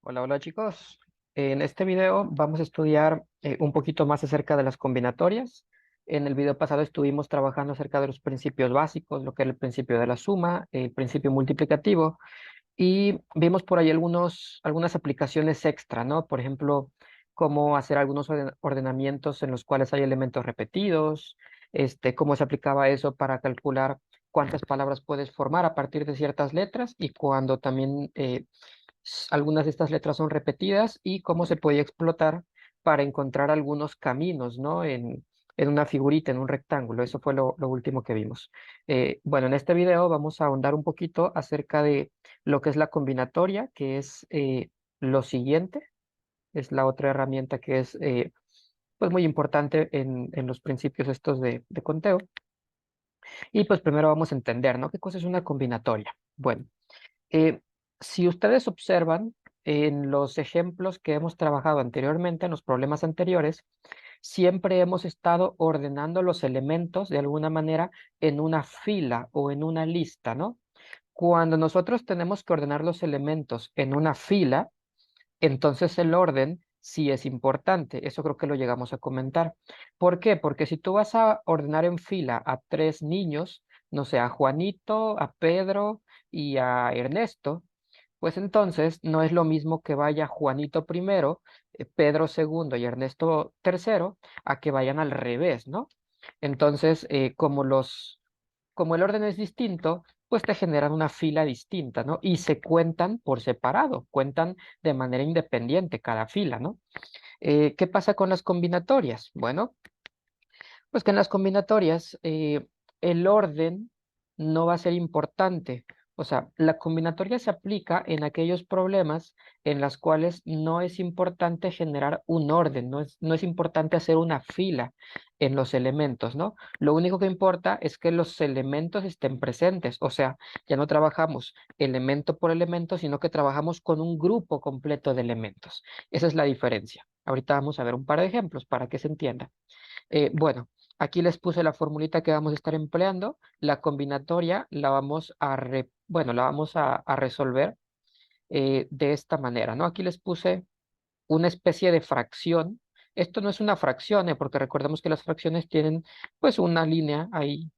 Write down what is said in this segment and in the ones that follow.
Hola, hola chicos. En este video vamos a estudiar un poquito más acerca de las combinatorias. En el video pasado estuvimos trabajando acerca de los principios básicos, lo que era el principio de la suma, el principio multiplicativo, y vimos por ahí algunas aplicaciones extra, ¿no? Por ejemplo, cómo hacer algunos ordenamientos en los cuales hay elementos repetidos, cómo se aplicaba eso para calcular cuántas palabras puedes formar a partir de ciertas letras y cuando también algunas de estas letras son repetidas y cómo se puede explotar para encontrar algunos caminos, ¿no? En una figurita, en un rectángulo. Eso fue lo último que vimos. Bueno, en este video vamos a ahondar un poquito acerca de lo que es la combinatoria, que es lo siguiente. Es la otra herramienta que es pues muy importante en los principios estos de conteo. Y pues primero vamos a entender, ¿no? ¿Qué cosa es una combinatoria? Bueno. Eh, si ustedes observan en los ejemplos que hemos trabajado anteriormente, en los problemas anteriores, siempre hemos estado ordenando los elementos de alguna manera en una fila o en una lista, ¿no? Cuando nosotros tenemos que ordenar los elementos en una fila, entonces el orden sí es importante. Eso creo que lo llegamos a comentar. ¿Por qué? Porque si tú vas a ordenar en fila a tres niños, no sé, a Juanito, a Pedro y a Ernesto, pues entonces no es lo mismo que vaya Juanito primero, Pedro segundo y Ernesto tercero, a que vayan al revés, ¿no? Entonces, como el orden es distinto, pues te generan una fila distinta, ¿no? Y se cuentan por separado, cuentan de manera independiente cada fila, ¿no? ¿Qué pasa con las combinatorias? Bueno, pues que en las combinatorias el orden no va a ser importante. O sea, la combinatoria se aplica en aquellos problemas en los cuales no es importante generar un orden, no es importante hacer una fila en los elementos, ¿no? Lo único que importa es que los elementos estén presentes. O sea, ya no trabajamos elemento por elemento, sino que trabajamos con un grupo completo de elementos. Esa es la diferencia. Ahorita vamos a ver un par de ejemplos para que se entienda. Bueno, aquí les puse la formulita que vamos a estar empleando. La combinatoria la vamos la vamos a resolver de esta manera, ¿no? Aquí les puse una especie de fracción. Esto no es una fracción, porque recordemos que las fracciones tienen pues una línea ahí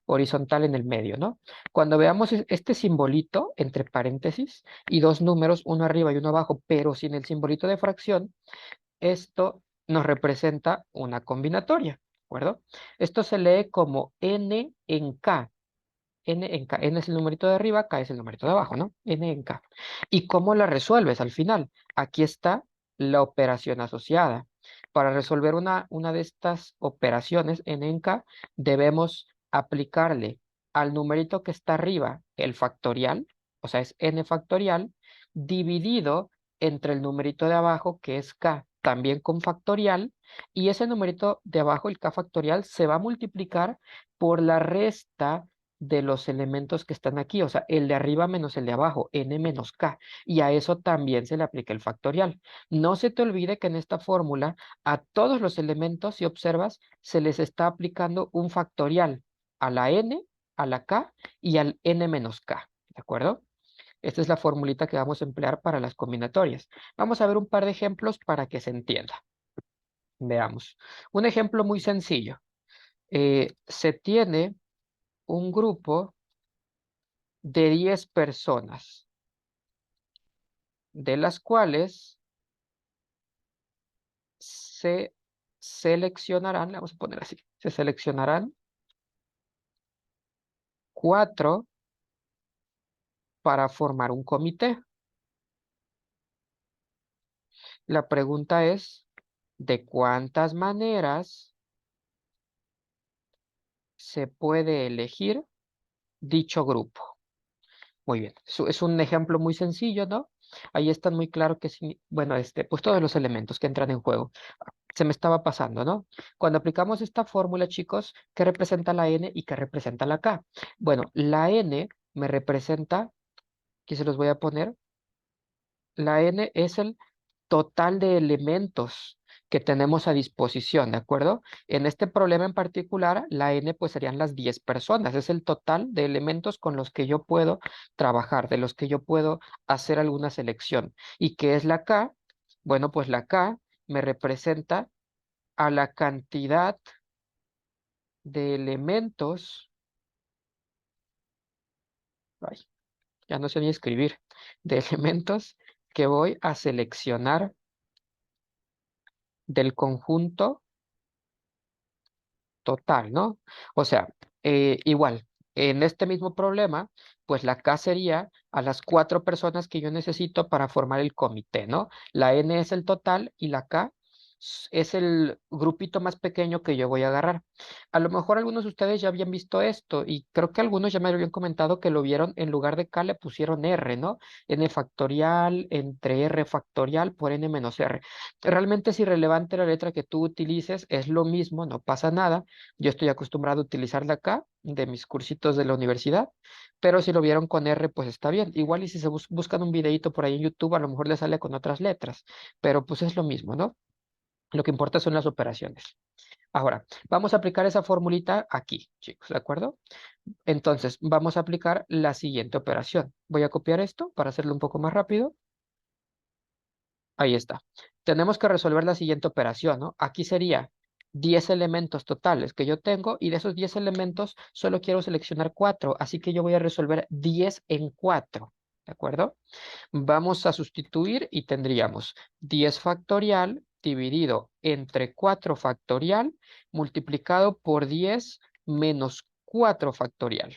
horizontal en el medio, ¿no? Cuando veamos este simbolito entre paréntesis y dos números, uno arriba y uno abajo, pero sin el simbolito de fracción, esto nos representa una combinatoria, ¿de acuerdo? Esto se lee como n en k. N en k. N es el numerito de arriba, k es el numerito de abajo, ¿no? N en k. ¿Y cómo la resuelves al final? Aquí está la operación asociada. Para resolver una de estas operaciones, n en k, debemos aplicarle al numerito que está arriba el factorial, o sea, es n factorial, dividido entre el numerito de abajo, que es k, también con factorial, y ese numerito de abajo, el k factorial, se va a multiplicar por la resta de los elementos que están aquí, o sea, el de arriba menos el de abajo, n menos k, y a eso también se le aplica el factorial. No se te olvide que en esta fórmula a todos los elementos, si observas, se les está aplicando un factorial a la n, a la k y al n menos k, ¿de acuerdo? Esta es la formulita que vamos a emplear para las combinatorias. Vamos a ver un par de ejemplos para que se entienda. Veamos. Un ejemplo muy sencillo. Se tiene un grupo de 10 personas, de las cuales se seleccionarán, le vamos a poner así, se seleccionarán 4 para formar un comité. La pregunta es, ¿de cuántas maneras se puede elegir dicho grupo? Muy bien, es un ejemplo muy sencillo, ¿no? Ahí están muy claro que, bueno, pues todos los elementos que entran en juego. Se me estaba pasando, ¿no? Cuando aplicamos esta fórmula, chicos, ¿qué representa la n y qué representa la k? Bueno, la n me representa, aquí se los voy a poner, la n es el total de elementos que tenemos a disposición, ¿de acuerdo? En este problema en particular, la n pues serían las 10 personas, es el total de elementos con los que yo puedo trabajar, de los que yo puedo hacer alguna selección. ¿Y qué es la k? Bueno, pues la k me representa a la cantidad de elementos, ay, ya no sé ni escribir, de elementos que voy a seleccionar del conjunto total, ¿no? O sea, igual, en este mismo problema, pues la K sería a las 4 personas que yo necesito para formar el comité, ¿no? La N es el total y la K es el grupito más pequeño que yo voy a agarrar. A lo mejor algunos de ustedes ya habían visto esto y creo que algunos ya me habían comentado que lo vieron, en lugar de K le pusieron R, ¿no? N factorial entre R factorial por N menos R. Realmente es irrelevante la letra que tú utilices, es lo mismo, no pasa nada. Yo estoy acostumbrado a utilizarla acá, de mis cursitos de la universidad, pero si lo vieron con R, pues está bien. Igual y si se buscan un videito por ahí en YouTube, a lo mejor les sale con otras letras, pero pues es lo mismo, ¿no? Lo que importa son las operaciones. Ahora, vamos a aplicar esa formulita aquí, chicos, ¿de acuerdo? Entonces, vamos a aplicar la siguiente operación. Voy a copiar esto para hacerlo un poco más rápido. Ahí está. Tenemos que resolver la siguiente operación, ¿no? Aquí sería 10 elementos totales que yo tengo y de esos 10 elementos solo quiero seleccionar 4, así que yo voy a resolver 10 en 4, ¿de acuerdo? Vamos a sustituir y tendríamos 10 factorial dividido entre 4 factorial multiplicado por 10 menos 4 factorial.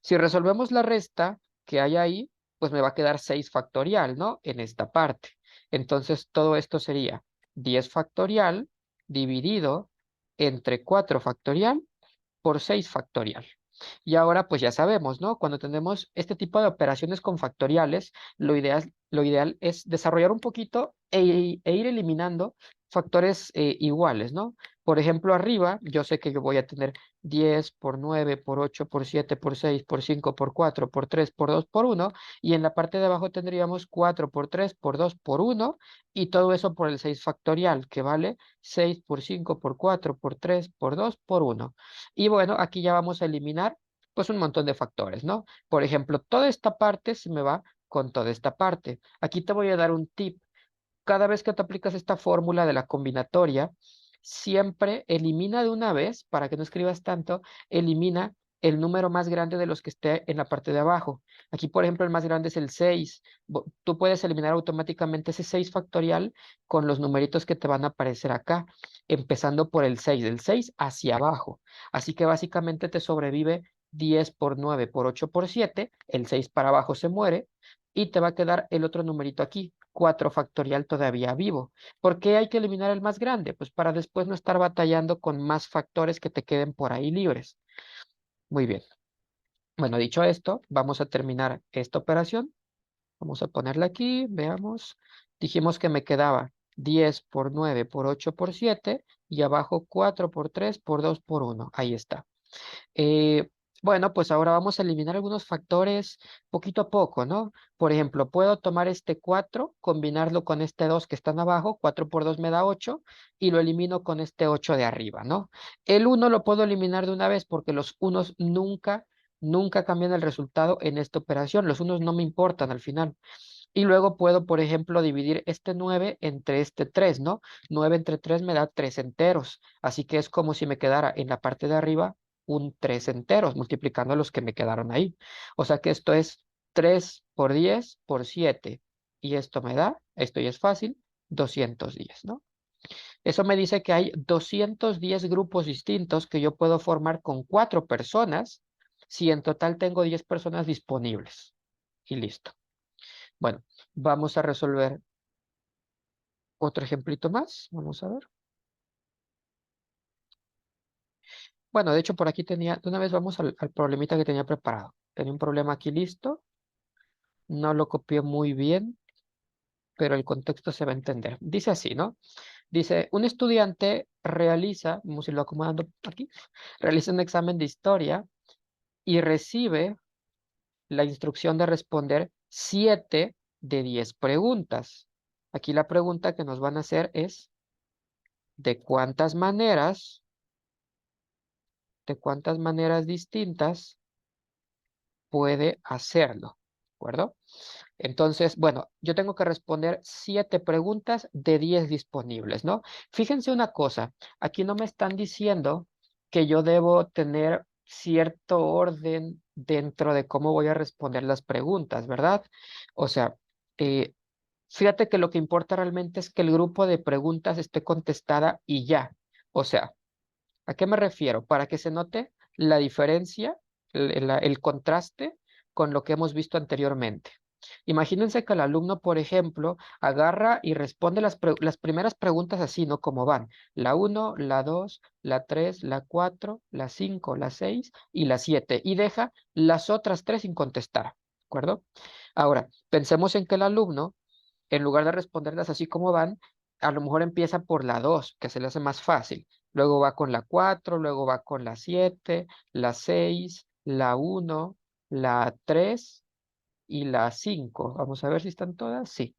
Si resolvemos la resta que hay ahí, pues me va a quedar 6 factorial, ¿no? En esta parte. Entonces, todo esto sería 10 factorial dividido entre 4 factorial por 6 factorial. Y ahora pues ya sabemos, ¿no? Cuando tenemos este tipo de operaciones con factoriales, lo ideal es desarrollar un poquito e ir eliminando factores iguales, ¿no? Por ejemplo, arriba yo sé que yo voy a tener 10 por 9 por 8 por 7 por 6 por 5 por 4 por 3 por 2 por 1 y en la parte de abajo tendríamos 4 por 3 por 2 por 1 y todo eso por el 6 factorial que vale 6 por 5 por 4 por 3 por 2 por 1. Y bueno, aquí ya vamos a eliminar pues un montón de factores, ¿no? Por ejemplo, toda esta parte se me va con toda esta parte. Aquí te voy a dar un tip. Cada vez que te aplicas esta fórmula de la combinatoria, siempre elimina de una vez, para que no escribas tanto, elimina el número más grande de los que esté en la parte de abajo. Aquí, por ejemplo, el más grande es el 6. Tú puedes eliminar automáticamente ese 6 factorial con los numeritos que te van a aparecer acá, empezando por el 6, del 6 hacia abajo. Así que básicamente te sobrevive 10 por 9 por 8 por 7, el 6 para abajo se muere y te va a quedar el otro numerito aquí, 4 factorial todavía vivo. ¿Por qué hay que eliminar el más grande? Pues para después no estar batallando con más factores que te queden por ahí libres. Muy bien. Bueno, dicho esto, vamos a terminar esta operación. Vamos a ponerla aquí, veamos. Dijimos que me quedaba 10 por 9 por 8 por 7 y abajo 4 por 3 por 2 por 1. Ahí está. Eh, bueno, pues ahora vamos a eliminar algunos factores poquito a poco, ¿no? Por ejemplo, puedo tomar este 4, combinarlo con este 2 que están abajo, 4 por 2 me da 8, y lo elimino con este 8 de arriba, ¿no? El 1 lo puedo eliminar de una vez porque los unos nunca cambian el resultado en esta operación. Los unos no me importan al final. Y luego puedo, por ejemplo, dividir este 9 entre este 3, ¿no? 9 entre 3 me da 3 enteros. Así que es como si me quedara en la parte de arriba un 3 enteros, multiplicando los que me quedaron ahí. O sea que esto es 3 por 10 por 7. Y esto me da, esto ya es fácil, 210, ¿no? Eso me dice que hay 210 grupos distintos que yo puedo formar con 4 personas si en total tengo 10 personas disponibles. Y listo. Bueno, vamos a resolver otro ejemplito más. Vamos a ver. Bueno, de hecho por aquí tenía, de una vez vamos al problemita que tenía preparado. Tenía un problema aquí listo. No lo copié muy bien, pero el contexto se va a entender. Dice así, ¿no? Dice, un estudiante realiza, vamos a irlo acomodando aquí, realiza un examen de historia y recibe la instrucción de responder 7 de 10 preguntas. Aquí la pregunta que nos van a hacer es, de cuántas maneras distintas puede hacerlo, ¿de acuerdo? Entonces, bueno, yo tengo que responder 7 preguntas de 10 disponibles, ¿no? Fíjense una cosa, aquí no me están diciendo que yo debo tener cierto orden dentro de cómo voy a responder las preguntas, ¿verdad? O sea, eh, fíjate que lo que importa realmente es que el grupo de preguntas esté contestada y ya. O sea, ¿a qué me refiero? Para que se note la diferencia, el contraste con lo que hemos visto anteriormente. Imagínense que el alumno, por ejemplo, agarra y responde las primeras preguntas así, ¿no? Como van. La uno, la 2, la 3, la 4, la 5, la 6 y la 7. Y deja las otras 3 sin contestar. ¿De acuerdo? Ahora, pensemos en que el alumno en lugar de responderlas así como van, a lo mejor empieza por la 2 que se le hace más fácil. Luego va con la 4, luego va con la 7, la 6, la uno, la 3 y la 5. Vamos a ver si están todas. Sí.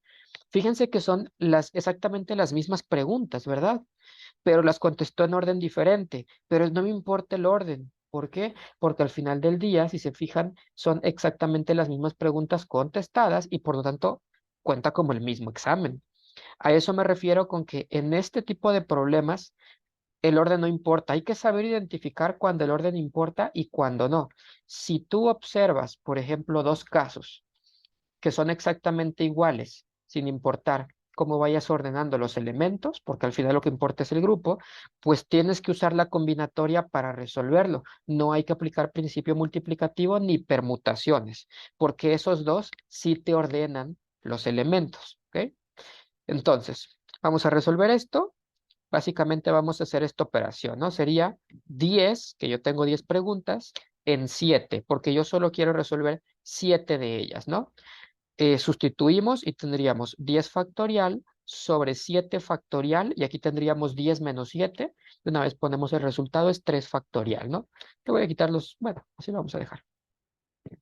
Fíjense que son exactamente las mismas preguntas, ¿verdad? Pero las contestó en orden diferente. Pero no me importa el orden. ¿Por qué? Porque al final del día, si se fijan, son exactamente las mismas preguntas contestadas y por lo tanto cuenta como el mismo examen. A eso me refiero con que en este tipo de problemas el orden no importa. Hay que saber identificar cuando el orden importa y cuando no. Si tú observas, por ejemplo, dos casos que son exactamente iguales, sin importar cómo vayas ordenando los elementos, porque al final lo que importa es el grupo, pues tienes que usar la combinatoria para resolverlo. No hay que aplicar principio multiplicativo ni permutaciones, porque esos dos sí te ordenan los elementos, ¿ok? Entonces, vamos a resolver esto. Básicamente vamos a hacer esta operación, ¿no? Sería 10, que yo tengo 10 preguntas, en 7, porque yo solo quiero resolver 7 de ellas, ¿no? Sustituimos y tendríamos 10 factorial sobre 7 factorial, y aquí tendríamos 10 menos 7. De una vez ponemos el resultado, es 3 factorial, ¿no? Le voy a quitar los, bueno, así lo vamos a dejar.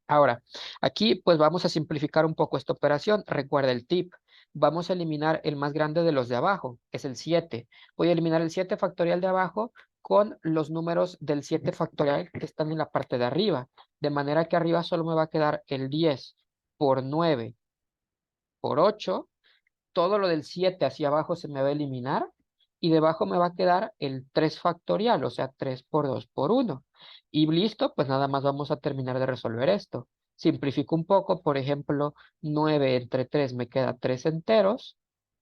Ahora, aquí pues vamos a simplificar un poco esta operación. Recuerda el tip. Vamos a eliminar el más grande de los de abajo, que es el 7. Voy a eliminar el 7 factorial de abajo con los números del 7 factorial que están en la parte de arriba. De manera que arriba solo me va a quedar el 10 por 9 por 8. Todo lo del 7 hacia abajo se me va a eliminar y debajo me va a quedar el 3 factorial, o sea, 3 por 2 por 1. Y listo, pues nada más vamos a terminar de resolver esto. Simplifico un poco, por ejemplo, 9 entre 3 me queda 3 enteros,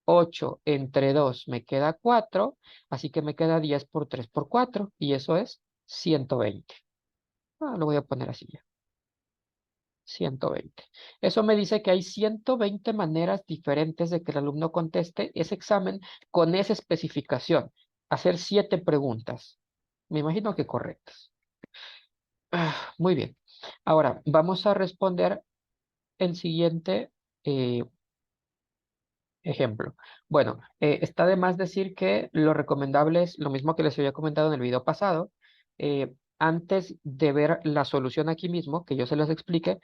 8 entre 2 me queda 4, así que me queda 10 por 3 por 4 y eso es 120. Lo voy a poner así ya. 120. Eso me dice que hay 120 maneras diferentes de que el alumno conteste ese examen con esa especificación. Hacer 7 preguntas. Me imagino que correctas. Muy bien. Ahora, vamos a responder el siguiente eh, ejemplo. Bueno, está de más decir que lo recomendable es lo mismo que les había comentado en el video pasado. Antes de ver la solución aquí mismo, que yo se las explique,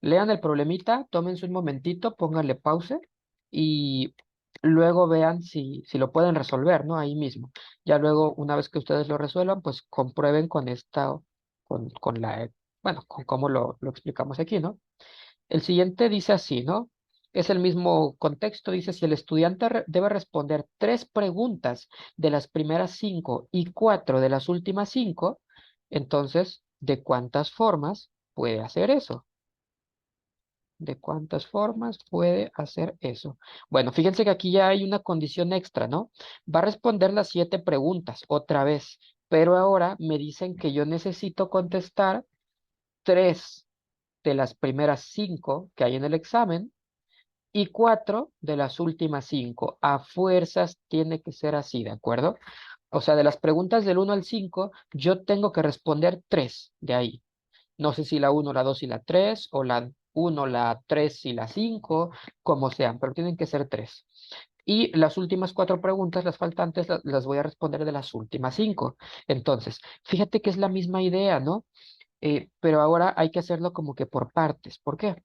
lean el problemita, tómense un momentito, pónganle pause y luego vean si lo pueden resolver, ¿no? Ahí mismo. Ya luego, una vez que ustedes lo resuelvan, pues comprueben con esta, con la, bueno, con cómo lo explicamos aquí, ¿no? El siguiente dice así, ¿no? Es el mismo contexto, dice, si el estudiante debe responder 3 preguntas de las primeras 5 y 4 de las últimas 5, entonces, ¿de cuántas formas puede hacer eso? ¿De cuántas formas puede hacer eso? Bueno, fíjense que aquí ya hay una condición extra, ¿no? Va a responder las 7 preguntas otra vez, pero ahora me dicen que yo necesito contestar 3 de las primeras 5 que hay en el examen y 4 de las últimas 5. A fuerzas tiene que ser así, ¿de acuerdo? O sea, de las preguntas del 1 al 5, yo tengo que responder 3 de ahí. No sé si la uno, la 2 y la 3 o la uno, la 3 y la 5, como sean, pero tienen que ser 3. Y las últimas 4 preguntas, las faltantes, las voy a responder de las últimas 5. Entonces, fíjate que es la misma idea, ¿no? Pero ahora hay que hacerlo como que por partes. ¿Por qué?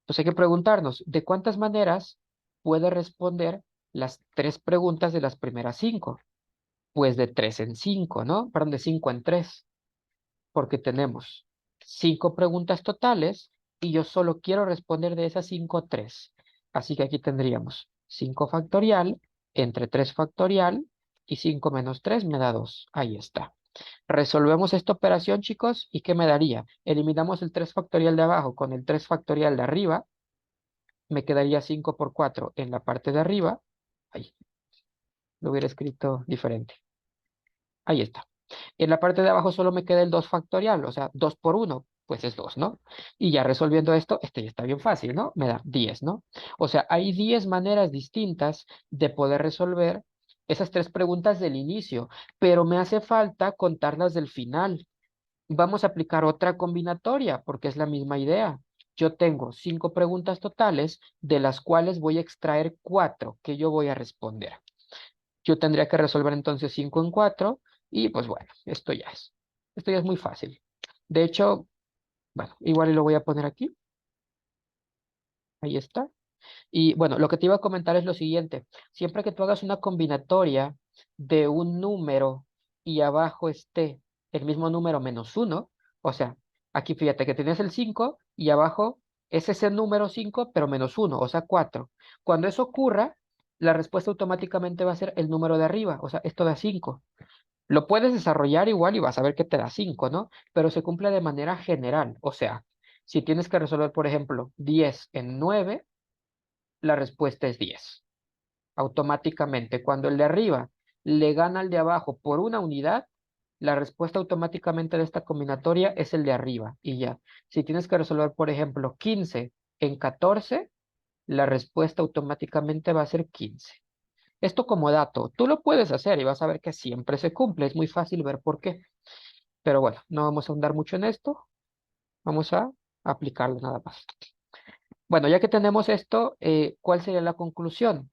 Pues hay que preguntarnos, ¿de cuántas maneras puede responder las 3 preguntas de las primeras 5? Pues de 3 en 5, ¿no? Perdón, de 5 en 3, porque tenemos 5 preguntas totales y yo solo quiero responder de esas 5 3. Así que aquí tendríamos 5 factorial entre 3 factorial y 5 menos 3 me da 2. Ahí está. Resolvemos esta operación, chicos, ¿y qué me daría? Eliminamos el 3 factorial de abajo con el 3 factorial de arriba. Me quedaría 5 por 4 en la parte de arriba. Ahí, lo hubiera escrito diferente. Ahí está. En la parte de abajo solo me queda el 2 factorial, o sea, 2 por 1, pues es 2, ¿no? Y ya resolviendo esto, este ya está bien fácil, ¿no? Me da 10, ¿no? O sea, hay 10 maneras distintas de poder resolver esas tres preguntas del inicio, pero me hace falta contarlas del final. Vamos a aplicar otra combinatoria porque es la misma idea. Yo tengo 5 preguntas totales, de las cuales voy a extraer 4 que yo voy a responder. Yo tendría que resolver entonces 5 en 4 y pues bueno, esto ya es muy fácil. De hecho, bueno, igual y lo voy a poner aquí. Ahí está. Y bueno, lo que te iba a comentar es lo siguiente. Siempre que tú hagas una combinatoria de un número y abajo esté el mismo número menos uno, o sea, aquí fíjate que tienes el 5 y abajo es ese número 5 pero menos uno, o sea, 4. Cuando eso ocurra, la respuesta automáticamente va a ser el número de arriba, o sea, esto da 5. Lo puedes desarrollar igual y vas a ver que te da 5, ¿no? Pero se cumple de manera general, o sea, si tienes que resolver, por ejemplo, 10 en 9, la respuesta es 10. Automáticamente, cuando el de arriba le gana al de abajo por una unidad, la respuesta automáticamente de esta combinatoria es el de arriba y ya. Si tienes que resolver, por ejemplo, 15 en 14, la respuesta automáticamente va a ser 15. Esto como dato, tú lo puedes hacer y vas a ver que siempre se cumple. Es muy fácil ver por qué. Pero bueno, no vamos a ahondar mucho en esto. Vamos a aplicarlo nada más. Bueno, ya que tenemos esto, ¿cuál sería la conclusión?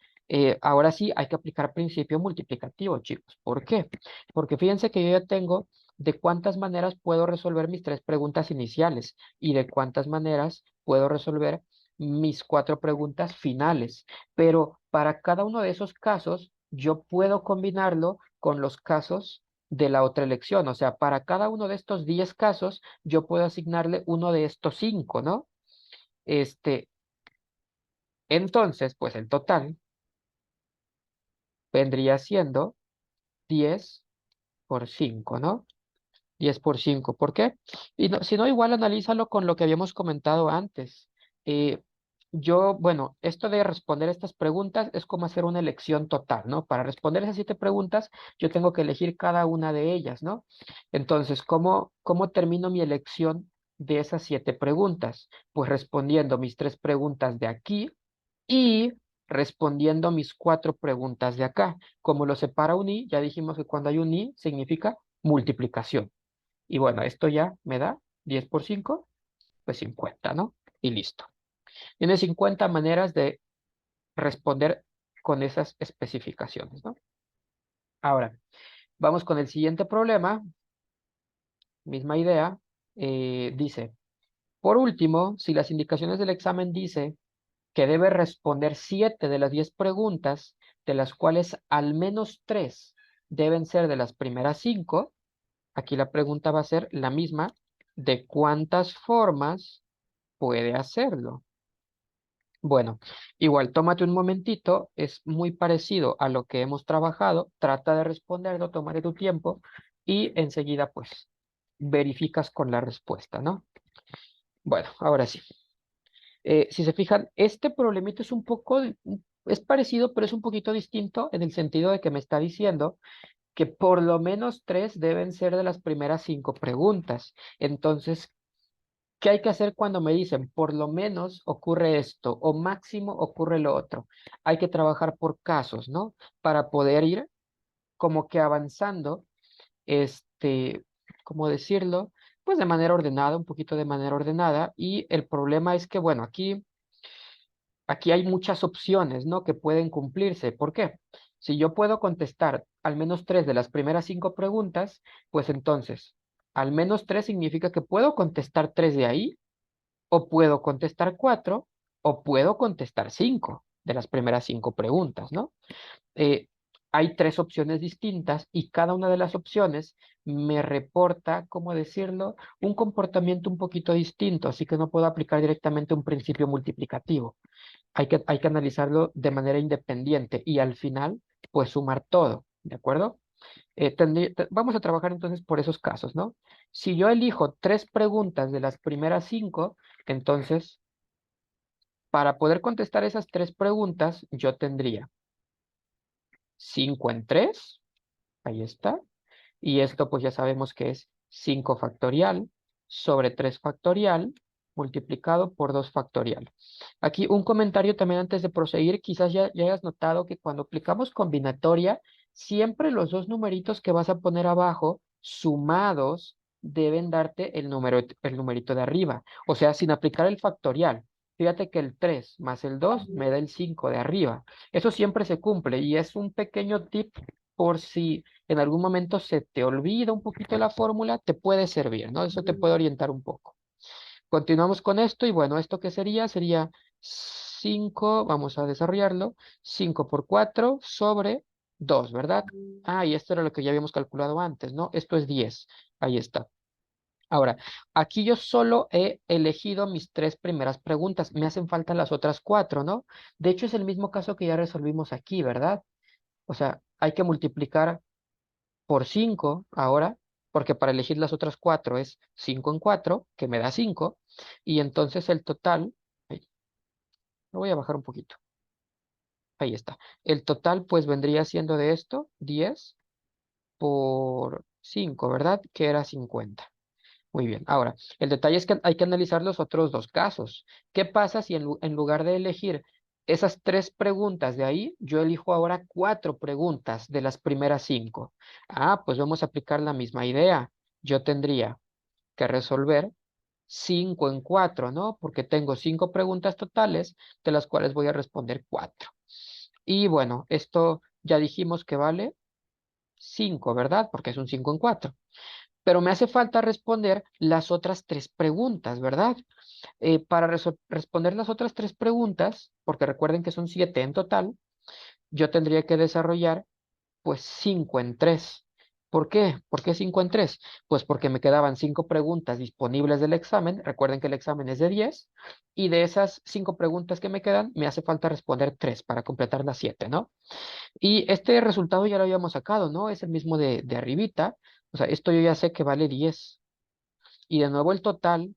Ahora sí hay que aplicar principio multiplicativo, chicos. ¿Por qué? Porque fíjense que yo ya tengo de cuántas maneras puedo resolver mis tres preguntas iniciales y de cuántas maneras puedo resolver mis cuatro preguntas finales. Pero para cada uno de esos casos, yo puedo combinarlo con los casos de la otra elección. O sea, para cada uno de estos 10 casos, yo puedo asignarle uno de estos 5, ¿no? Este, entonces, pues el total vendría siendo 10 por 5, ¿no? 10 por 5. ¿Por qué? Y no, si no, igual analízalo con lo que habíamos comentado antes. Eh, bueno, esto de responder estas preguntas es como hacer una elección total, ¿no? Para responder esas 7 preguntas, yo tengo que elegir cada una de ellas, ¿no? Entonces, ¿cómo termino mi elección de esas 7 preguntas? Pues respondiendo mis 3 preguntas de aquí y respondiendo mis 4 preguntas de acá. Como lo separa un i, ya dijimos que cuando hay un i significa multiplicación. Y bueno, esto ya me da 10 por 5, pues 50, ¿no? Y listo. Tiene 50 maneras de responder con esas especificaciones, ¿no? Ahora, vamos con el siguiente problema, misma idea. Dice, por último, si las indicaciones del examen dice que debe responder 7 de las 10 preguntas, de las cuales al menos 3 deben ser de las primeras 5. Aquí la pregunta va a ser la misma, ¿de cuántas formas puede hacerlo? Bueno, igual tómate un momentito, es muy parecido a lo que hemos trabajado, trata de responderlo, tómate tu tiempo y enseguida pues verificas con la respuesta, ¿no? Bueno, ahora sí. Si se fijan, este problemita es un poco, es parecido, pero es un poquito distinto en el sentido de que me está diciendo que por lo menos 3 deben ser de las primeras 5 preguntas. Entonces, ¿qué hay que hacer cuando me dicen por lo menos ocurre esto o máximo ocurre lo otro? Hay que trabajar por casos, ¿no? Para poder ir como que avanzando, este, ¿cómo decirlo? Pues de manera ordenada, un poquito de manera ordenada. Y el problema es que, bueno, aquí hay muchas opciones, ¿no? Que pueden cumplirse. ¿Por qué? Si yo puedo contestar al menos 3 de las primeras 5 preguntas, pues entonces, al menos 3 significa que puedo contestar 3 de ahí, o puedo contestar 4, o puedo contestar 5 de las primeras 5 preguntas, ¿no? Eh, hay tres opciones distintas y cada una de las opciones me reporta, ¿cómo decirlo? Un comportamiento un poquito distinto, así que no puedo aplicar directamente un principio multiplicativo. Hay que analizarlo de manera independiente y al final, pues sumar todo, ¿de acuerdo? Vamos a trabajar entonces por esos casos, ¿no? Si yo elijo tres preguntas de las primeras cinco, entonces, para poder contestar esas tres preguntas, yo tendría 5 en 3, ahí está. Y esto pues ya sabemos que es 5 factorial sobre 3 factorial multiplicado por 2 factorial. Aquí un comentario también antes de proseguir, quizás ya hayas notado que cuando aplicamos combinatoria, siempre los dos numeritos que vas a poner abajo sumados deben darte el numerito de arriba, o sea, sin aplicar el factorial. Fíjate que el 3 más el 2 me da el 5 de arriba. Eso siempre se cumple y es un pequeño tip por si en algún momento se te olvida un poquito la fórmula, te puede servir, ¿no? Eso te puede orientar un poco. Continuamos con esto y bueno, ¿esto qué sería? Sería 5, vamos a desarrollarlo, 5 por 4 sobre 2, ¿verdad? Ah, y esto era lo que ya habíamos calculado antes, ¿no? Esto es 10, ahí está. Ahora, aquí yo solo he elegido mis tres primeras preguntas, me hacen falta las otras cuatro, ¿no? De hecho, es el mismo caso que ya resolvimos aquí, ¿verdad? O sea, hay que multiplicar por 5 ahora, porque para elegir las otras 4 es 5 en 4 que me da 5 y entonces el total, ay, lo voy a bajar un poquito, ahí está. El total pues vendría siendo de esto 10 por 5, ¿verdad? Que era 50. Muy bien, ahora, el detalle es que hay que analizar los otros dos casos. ¿Qué pasa si en lugar de elegir esas tres preguntas de ahí, yo elijo ahora cuatro preguntas de las primeras cinco? Ah, pues vamos a aplicar la misma idea. Yo tendría que resolver 5 en 4, ¿no? Porque tengo cinco preguntas totales, de las cuales voy a responder cuatro. Y bueno, esto ya dijimos que vale 5, ¿verdad? Porque es un 5 en 4. Pero me hace falta responder las otras tres preguntas, ¿verdad? Para responder las otras tres preguntas, porque recuerden que son 7 en total, yo tendría que desarrollar pues 5 en 3. ¿Por qué? ¿Por qué 5 en 3? Pues porque me quedaban 5 preguntas disponibles del examen. Recuerden que el examen es de 10. Y de esas 5 preguntas que me quedan, me hace falta responder 3 para completar las 7, ¿no? Y este resultado ya lo habíamos sacado, ¿no? Es el mismo de arribita. O sea, esto yo ya sé que vale 10. Y de nuevo el total,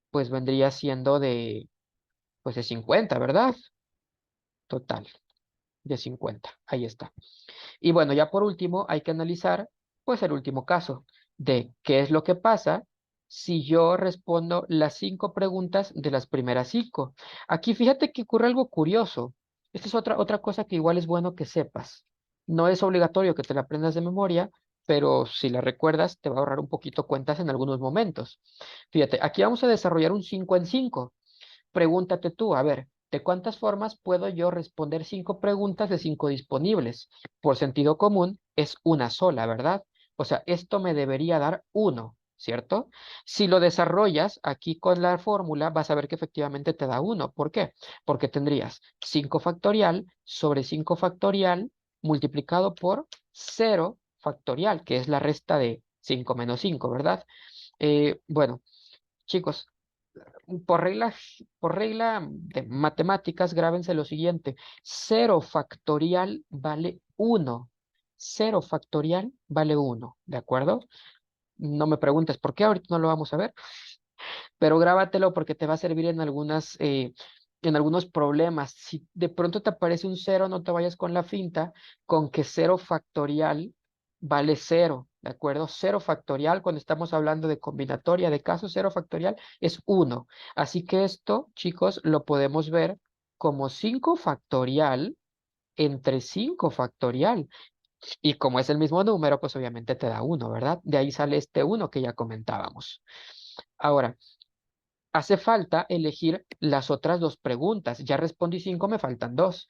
pues vendría siendo pues de 50, ¿verdad? Total, de 50. Ahí está. Y bueno, ya por último, hay que analizar, pues el último caso de qué es lo que pasa si yo respondo las 5 preguntas de las primeras 5. Aquí fíjate que ocurre algo curioso. Esta es otra cosa que igual es bueno que sepas. No es obligatorio que te la aprendas de memoria, pero si la recuerdas, te va a ahorrar un poquito cuentas en algunos momentos. Fíjate, aquí vamos a desarrollar un 5 en 5. Pregúntate tú, a ver, ¿de cuántas formas puedo yo responder 5 preguntas de 5 disponibles? Por sentido común, es una sola, ¿verdad? O sea, esto me debería dar uno, ¿cierto? Si lo desarrollas aquí con la fórmula, vas a ver que efectivamente te da uno. ¿Por qué? Porque tendrías 5 factorial sobre 5 factorial multiplicado por 0 factorial, que es la resta de 5 menos 5, ¿verdad? Bueno, chicos, por regla de matemáticas, grábense lo siguiente. Cero factorial vale uno. Cero factorial vale uno, ¿de acuerdo? No me preguntes por qué, ahorita no lo vamos a ver, pero grábatelo porque te va a servir en algunos problemas. Si de pronto te aparece un cero, no te vayas con la finta con que cero factorial vale cero, ¿de acuerdo? Cero factorial, cuando estamos hablando de combinatoria de casos, cero factorial es uno. Así que esto, chicos, lo podemos ver como 5 factorial entre 5 factorial. Y como es el mismo número, pues obviamente te da uno, ¿verdad? De ahí sale este uno que ya comentábamos. Ahora, hace falta elegir las otras dos preguntas. Ya respondí 5, me faltan dos.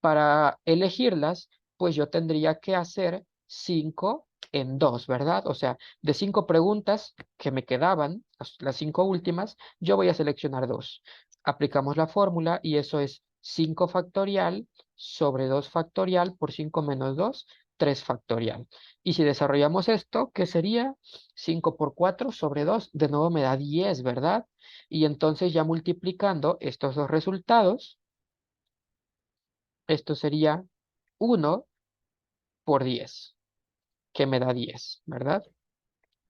Para elegirlas, pues yo tendría que hacer 5 en 2, ¿verdad? O sea, de 5 preguntas que me quedaban, las 5 últimas, yo voy a seleccionar dos. Aplicamos la fórmula y eso es 5 factorial sobre 2 factorial por 5 menos 2, 3 factorial. Y si desarrollamos esto, ¿qué sería? 5 por 4 sobre 2, de nuevo me da 10, ¿verdad? Y entonces ya multiplicando estos dos resultados, esto sería 1 por 10, que me da 10, ¿verdad?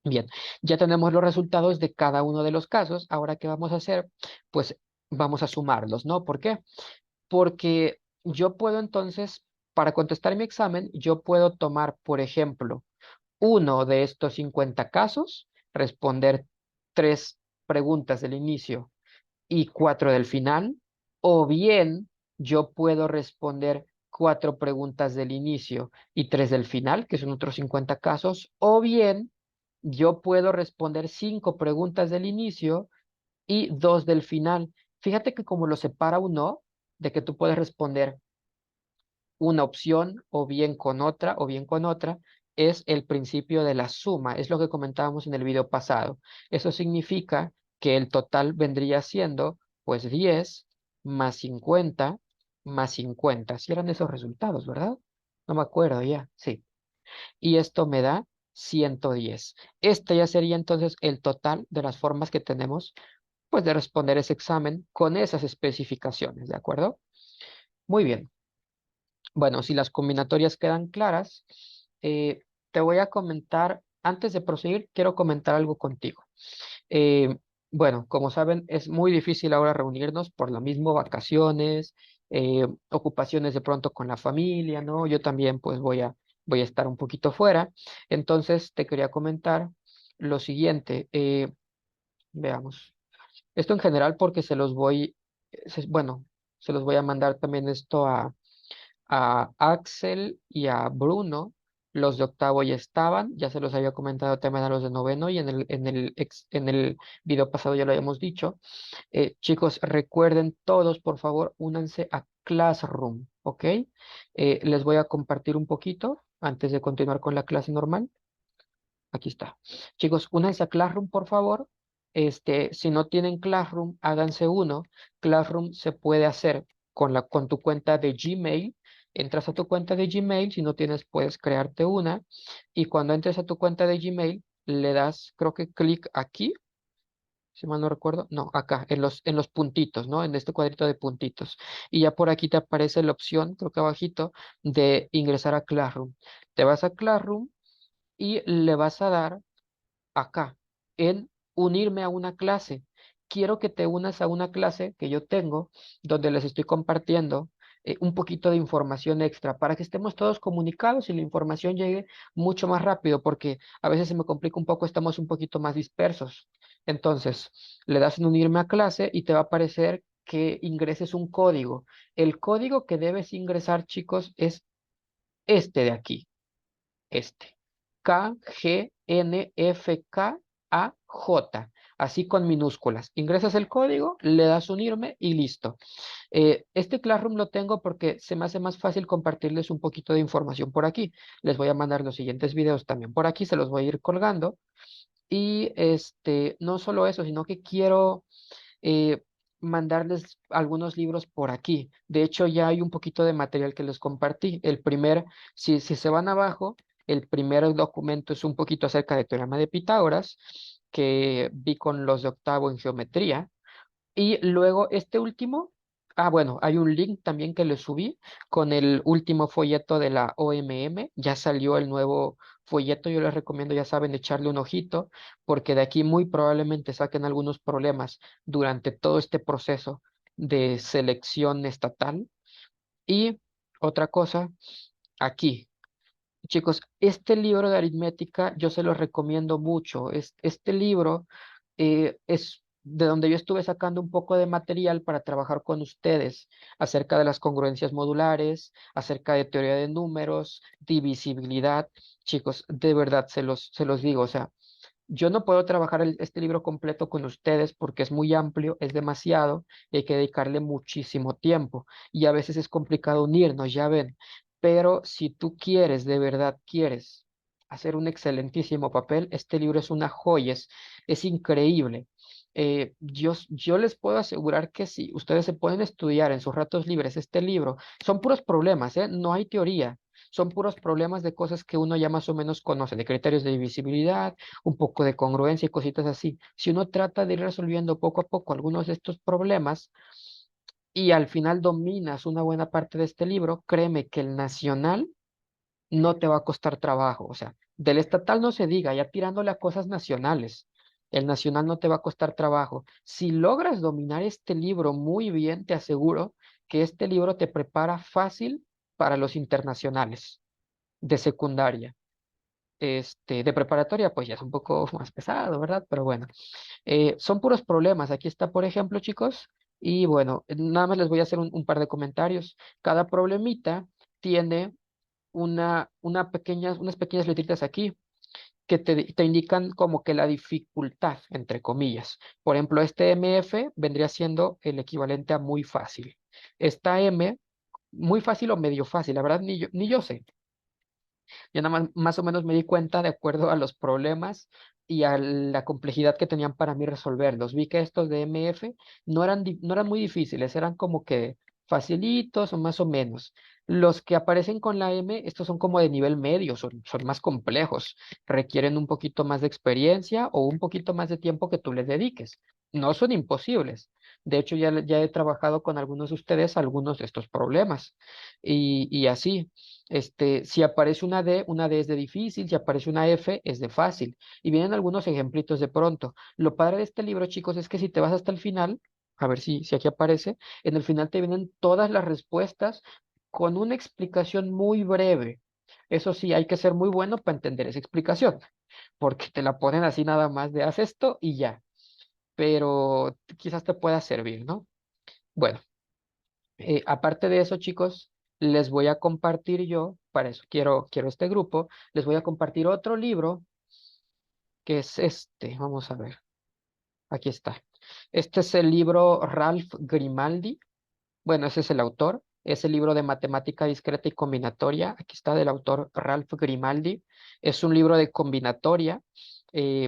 Bien, ya tenemos los resultados de cada uno de los casos. Ahora, ¿qué vamos a hacer? Pues vamos a sumarlos, ¿no? ¿Por qué? Porque yo puedo entonces, para contestar mi examen, yo puedo tomar, por ejemplo, uno de estos 50 casos, responder 3 preguntas del inicio y 4 del final, o bien yo puedo responder 4 preguntas del inicio y 3 del final, que son otros 50 casos, o bien yo puedo responder 5 preguntas del inicio y 2 del final. Fíjate que como lo separa uno, de que tú puedes responder una opción o bien con otra, es el principio de la suma, es lo que comentábamos en el video pasado. Eso significa que el total vendría siendo pues 10 más 50 más 50. Si eran esos resultados, ¿verdad? No me acuerdo ya, sí. Y esto me da 110. Este ya sería entonces el total de las formas que tenemos pues de responder ese examen con esas especificaciones, ¿de acuerdo? Muy bien. Bueno, si las combinatorias quedan claras, te voy a comentar, antes de proseguir, quiero comentar algo contigo. Eh, bueno, como saben, es muy difícil ahora reunirnos por lo mismo, vacaciones, ocupaciones de pronto con la familia, ¿no? Yo también pues voy a estar un poquito fuera. Entonces, te quería comentar lo siguiente. Veamos. Esto en general porque bueno, se los voy a mandar también esto a Axel y a Bruno. Los de octavo ya estaban, ya se los había comentado también a los de noveno y en el video pasado ya lo habíamos dicho. Chicos, recuerden todos, por favor, únanse a Classroom, ¿ok? Les voy a compartir un poquito antes de continuar con la clase normal. Aquí está. Chicos, únanse a Classroom, por favor. Si no tienen Classroom, háganse uno. Classroom se puede hacer con tu cuenta de Gmail. Entras a tu cuenta de Gmail, si no tienes, puedes crearte una. Y cuando entres a tu cuenta de Gmail, le das, creo que clic aquí, si mal no recuerdo, no, acá, en los puntitos, ¿no? En este cuadrito de puntitos. Y ya por aquí te aparece la opción, creo que abajito, de ingresar a Classroom. Te vas a Classroom y le vas a dar acá en unirme a una clase. Quiero que te unas a una clase que yo tengo donde les estoy compartiendo un poquito de información extra para que estemos todos comunicados y la información llegue mucho más rápido porque a veces se me complica un poco, estamos un poquito más dispersos. Entonces, le das en unirme a clase y te va a aparecer que ingreses un código. El código que debes ingresar, chicos, es este de aquí, este. KGNFKAJ, así con minúsculas. Ingresas el código, le das unirme y listo. Este Classroom lo tengo porque se me hace más fácil compartirles un poquito de información por aquí. Les voy a mandar los siguientes videos también por aquí, se los voy a ir colgando. Y no solo eso, sino que quiero eh, mandarles algunos libros por aquí. De hecho, ya hay un poquito de material que les compartí. Si se van abajo, el primer documento es un poquito acerca de teorema de Pitágoras, que vi con los de octavo en geometría. Y luego este último, bueno, hay un link también que le subí con el último folleto de la OMM. Ya salió el nuevo folleto, yo les recomiendo, ya saben, echarle un ojito, porque de aquí muy probablemente saquen algunos problemas durante todo este proceso de selección estatal. Y otra cosa, aquí. Chicos, este libro de aritmética yo se lo recomiendo mucho. Este libro es de donde yo estuve sacando un poco de material para trabajar con ustedes acerca de las congruencias modulares, acerca de teoría de números, divisibilidad. Chicos, de verdad se los digo, o sea, yo no puedo trabajar este libro completo con ustedes porque es muy amplio, es demasiado, y hay que dedicarle muchísimo tiempo. Y a veces es complicado unirnos, ya ven. Pero si tú quieres, de verdad quieres hacer un excelentísimo papel, este libro es una joya, es increíble. yo les puedo asegurar que si ustedes se pueden estudiar en sus ratos libres este libro, son puros problemas, ¿eh? No hay teoría. Son puros problemas de cosas que uno ya más o menos conoce, de criterios de divisibilidad, un poco de congruencia y cositas así. Si uno trata de ir resolviendo poco a poco algunos de estos problemas y al final dominas una buena parte de este libro, créeme que el nacional no te va a costar trabajo. O sea, del estatal no se diga, ya tirándole a cosas nacionales. El nacional no te va a costar trabajo. Si logras dominar este libro muy bien, te aseguro que este libro te prepara fácil para los internacionales de secundaria. De preparatoria, pues ya es un poco más pesado, ¿verdad? Pero bueno, son puros problemas. Aquí está, por ejemplo, chicos, y bueno, nada más les voy a hacer un par de comentarios. Cada problemita tiene unas pequeñas letritas aquí que te indican como que la dificultad, entre comillas. Por ejemplo, este MF vendría siendo el equivalente a muy fácil. Esta M, muy fácil o medio fácil, la verdad ni yo sé. Yo nada más o menos me di cuenta de acuerdo a los problemas y a la complejidad que tenían para mí resolverlos. Vi que estos de MF no eran muy difíciles, eran como que facilitos o más o menos. Los que aparecen con la M, estos son como de nivel medio, son más complejos, requieren un poquito más de experiencia o un poquito más de tiempo que tú les dediques. No son imposibles. De hecho, ya he trabajado con algunos de ustedes algunos de estos problemas y así. Si aparece una D es de difícil, si aparece una F es de fácil. Y vienen algunos ejemplitos de pronto. Lo padre de este libro, chicos, es que si te vas hasta el final, a ver si aquí aparece, en el final te vienen todas las respuestas con una explicación muy breve. Eso sí, hay que ser muy bueno para entender esa explicación, porque te la ponen así nada más de haz esto y ya. Pero quizás te pueda servir, ¿no? Bueno. Aparte de eso, chicos, les voy a compartir yo, para eso quiero este grupo, les voy a compartir otro libro que es este. Vamos a ver, aquí está. Este es el libro Ralph Grimaldi. Bueno, ese es el autor. Es el libro de matemática discreta y combinatoria. Aquí está del autor Ralph Grimaldi. Es un libro de combinatoria,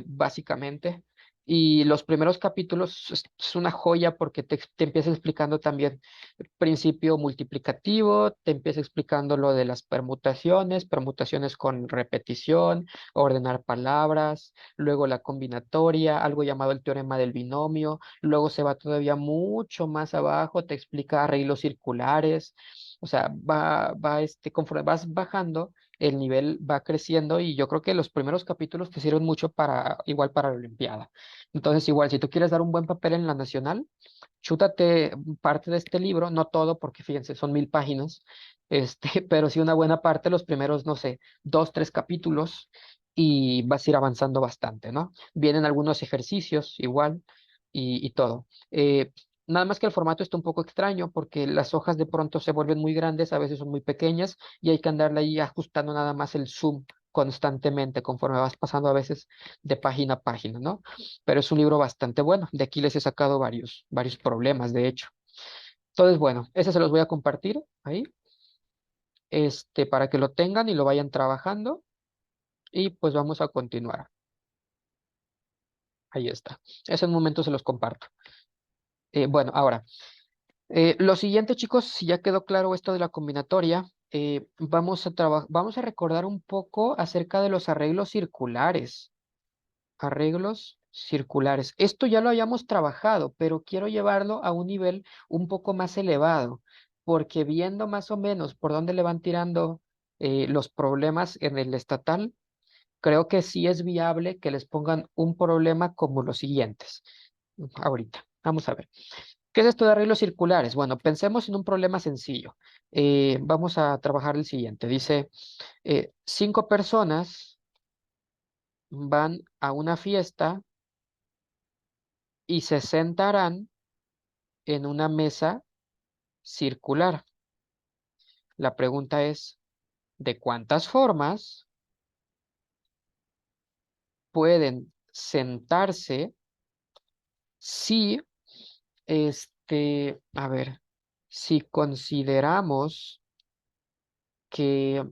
básicamente. Y los primeros capítulos es una joya porque te empieza explicando también principio multiplicativo, te empieza explicando lo de las permutaciones, permutaciones con repetición, ordenar palabras, luego la combinatoria, algo llamado el teorema del binomio, luego se va todavía mucho más abajo, te explica arreglos circulares, o sea, conforme vas bajando, el nivel va creciendo y yo creo que los primeros capítulos te sirven mucho igual para la Olimpiada. Entonces, igual, si tú quieres dar un buen papel en la nacional, chútate parte de este libro, no todo, porque fíjense, son 1000 páginas, pero sí una buena parte, los primeros, no sé, 2, 3 capítulos, y vas a ir avanzando bastante, ¿no? Vienen algunos ejercicios igual y todo. Nada más que el formato está un poco extraño porque las hojas de pronto se vuelven muy grandes, a veces son muy pequeñas y hay que andarle ahí ajustando nada más el zoom constantemente conforme vas pasando a veces de página a página, ¿no? Pero es un libro bastante bueno. De aquí les he sacado varios problemas, de hecho. Entonces, bueno, ese se los voy a compartir ahí, para que lo tengan y lo vayan trabajando. Y pues vamos a continuar. Ahí está. Ese en un momento se los comparto. Bueno, ahora, lo siguiente, chicos, si ya quedó claro esto de la combinatoria, vamos a recordar un poco acerca de los arreglos circulares. Arreglos circulares. Esto ya lo habíamos trabajado, pero quiero llevarlo a un nivel un poco más elevado, porque viendo más o menos por dónde le van tirando los problemas en el estatal, creo que sí es viable que les pongan un problema como los siguientes. Ahorita, vamos a ver. ¿Qué es esto de arreglos circulares? Bueno, pensemos en un problema sencillo. Vamos a trabajar el siguiente. Dice, 5 personas van a una fiesta y se sentarán en una mesa circular. La pregunta es, ¿de cuántas formas pueden sentarse si, a ver, si consideramos que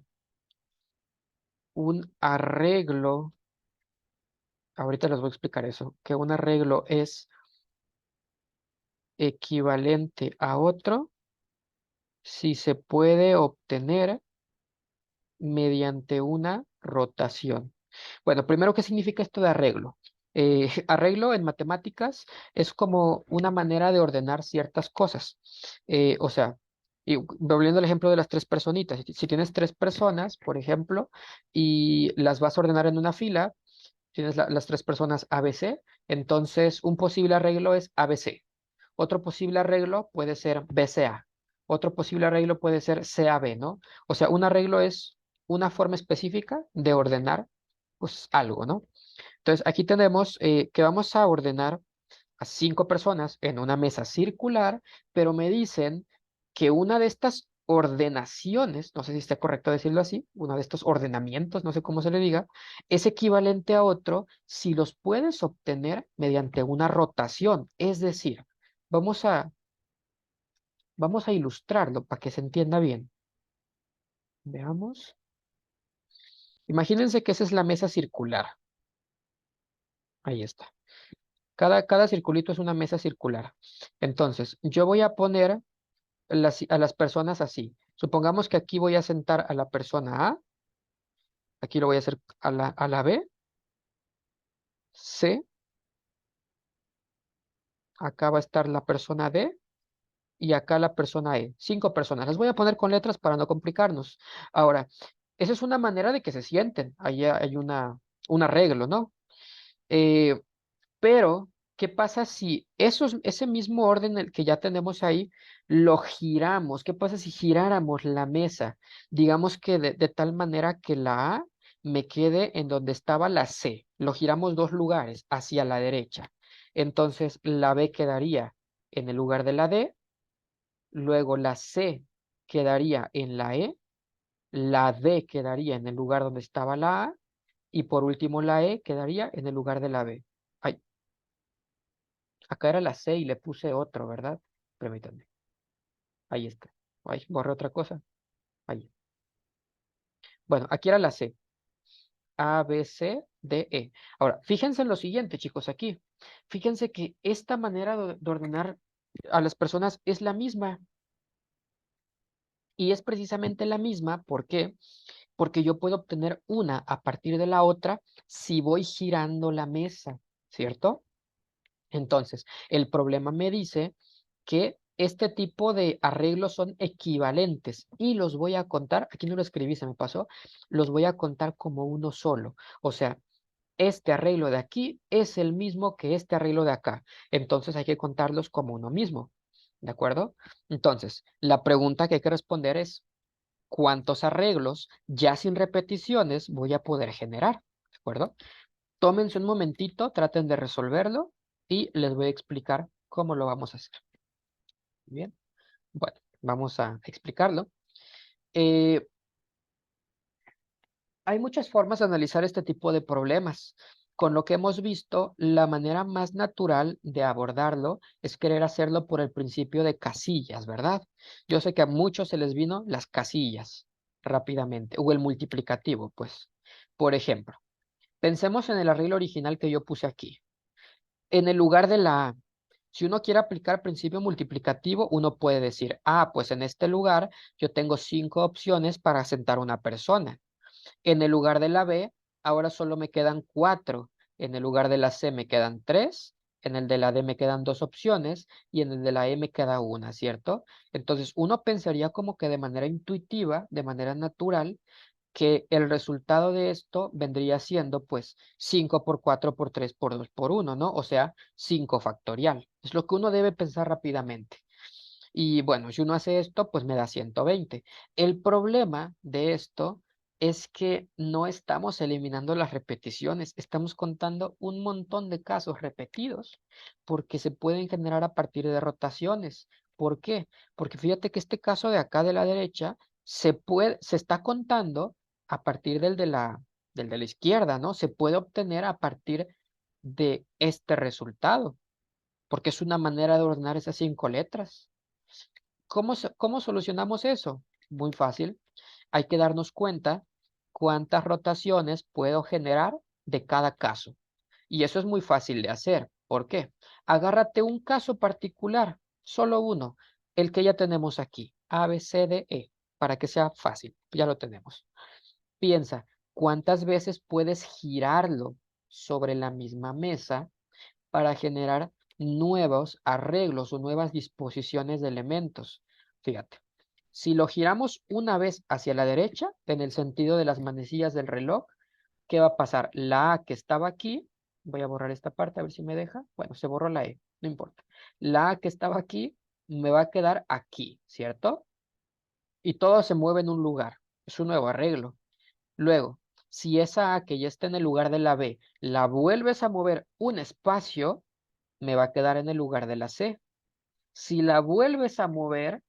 un arreglo, ahorita les voy a explicar eso, que un arreglo es equivalente a otro si se puede obtener mediante una rotación. Bueno, primero, ¿qué significa esto de arreglo? Arreglo en matemáticas es como una manera de ordenar ciertas cosas. O sea, y volviendo al ejemplo de las tres personitas, si tienes tres personas, por ejemplo, y las vas a ordenar en una fila, tienes las tres personas ABC, entonces un posible arreglo es ABC. Otro posible arreglo puede ser BCA. Otro posible arreglo puede ser CAB, ¿no? O sea, un arreglo es una forma específica de ordenar pues algo, ¿no? Entonces aquí tenemos que vamos a ordenar a cinco personas en una mesa circular, pero me dicen que una de estas ordenaciones, no sé si está correcto decirlo así, uno de estos ordenamientos, no sé cómo se le diga, es equivalente a otro si los puedes obtener mediante una rotación. Es decir, vamos a, vamos a ilustrarlo para que se entienda bien. Veamos. Imagínense que esa es la mesa circular. Ahí está. Cada circulito es una mesa circular. Entonces, yo voy a poner a las personas así. Supongamos que aquí voy a sentar a la persona A, aquí lo voy a hacer a la B, C, acá va a estar la persona D y acá la persona E. Cinco personas. Las voy a poner con letras para no complicarnos. Ahora, esa es una manera de que se sienten. Ahí hay un arreglo, ¿no? Eh, Pero, ¿qué pasa si ese mismo orden el que ya tenemos ahí lo giramos? ¿Qué pasa si giráramos la mesa? Digamos que de tal manera que la A me quede en donde estaba la C. Lo giramos dos lugares, hacia la derecha. Entonces, la B quedaría en el lugar de la D, luego la C quedaría en la E, la D quedaría en el lugar donde estaba la A, y por último la E quedaría en el lugar de la B. Ay, acá era la C y le puse otro, ¿verdad? Permítanme. Ahí está. Ay, borré otra cosa. Ahí. Bueno, aquí era la C. A, B, C, D, E. Ahora, fíjense en lo siguiente, chicos, aquí. Fíjense que esta manera de ordenar a las personas es la misma. Y es precisamente la misma, ¿por qué? Porque yo puedo obtener una a partir de la otra si voy girando la mesa, ¿cierto? Entonces, el problema me dice que este tipo de arreglos son equivalentes y los voy a contar, aquí no lo escribí, se me pasó, los voy a contar como uno solo. O sea, este arreglo de aquí es el mismo que este arreglo de acá. Entonces hay que contarlos como uno mismo. ¿De acuerdo? Entonces, la pregunta que hay que responder es, ¿cuántos arreglos ya sin repeticiones voy a poder generar? ¿De acuerdo? Tómense un momentito, traten de resolverlo y les voy a explicar cómo lo vamos a hacer. Bien, bueno, vamos a explicarlo. Eh, Hay muchas formas de analizar este tipo de problemas. Con lo que hemos visto, la manera más natural de abordarlo es querer hacerlo por el principio de casillas, ¿verdad? Yo sé que a muchos se les vino las casillas rápidamente, o el multiplicativo, pues. Por ejemplo, pensemos en el arreglo original que yo puse aquí. En el lugar de la A, si uno quiere aplicar principio multiplicativo, uno puede decir, pues en este lugar yo tengo 5 opciones para sentar una persona. En el lugar de la B, ahora solo me quedan 4. En el lugar de la C me quedan 3. En el de la D me quedan 2 opciones y en el de la E me queda una, ¿cierto? Entonces uno pensaría como que de manera intuitiva, de manera natural, que el resultado de esto vendría siendo pues 5 por 4 por 3 por 2 por uno, ¿no? O sea, 5 factorial. Es lo que uno debe pensar rápidamente. Y bueno, si uno hace esto, pues me da 120. El problema de esto es que no estamos eliminando las repeticiones, estamos contando un montón de casos repetidos porque se pueden generar a partir de rotaciones. ¿Por qué? Porque fíjate que este caso de acá de la derecha se está contando a partir del de la izquierda, ¿no? Se puede obtener a partir de este resultado, porque es una manera de ordenar esas 5 letras. ¿Cómo solucionamos eso? Muy fácil. Hay que darnos cuenta cuántas rotaciones puedo generar de cada caso. Y eso es muy fácil de hacer. ¿Por qué? Agárrate un caso particular. Solo uno, el que ya tenemos aquí, A, B, C, D, E, para que sea fácil, ya lo tenemos. Piensa, ¿cuántas veces puedes girarlo sobre la misma mesa para generar nuevos arreglos o nuevas disposiciones de elementos? Fíjate, si lo giramos una vez hacia la derecha, en el sentido de las manecillas del reloj, ¿qué va a pasar? La A que estaba aquí, voy a borrar esta parte a ver si me deja. Bueno, se borró la E, no importa. La A que estaba aquí me va a quedar aquí, ¿cierto? Y todo se mueve en un lugar. Es un nuevo arreglo. Luego, si esa A que ya está en el lugar de la B, la vuelves a mover un espacio, me va a quedar en el lugar de la C. Si la vuelves a mover,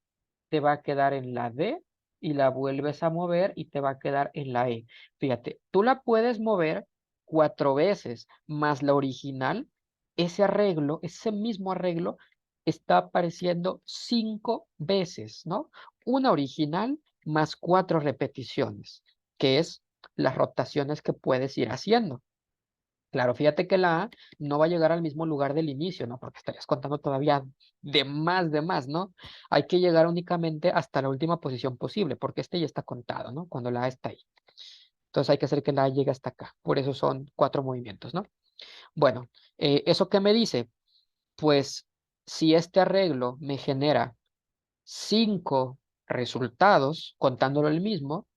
te va a quedar en la D y la vuelves a mover y te va a quedar en la E. Fíjate, tú la puedes mover 4 veces, más la original, ese arreglo, ese mismo arreglo, está apareciendo 5 veces, ¿no? Una original más 4 repeticiones, que es las rotaciones que puedes ir haciendo. Claro, fíjate que la A no va a llegar al mismo lugar del inicio, ¿no? Porque estarías contando todavía de más, ¿no? Hay que llegar únicamente hasta la última posición posible, porque este ya está contado, ¿no? Cuando la A está ahí. Entonces hay que hacer que la A llegue hasta acá. Por eso son 4 movimientos, ¿no? Bueno, ¿eso qué me dice? Pues si este arreglo me genera 5 resultados, contándolo el mismo,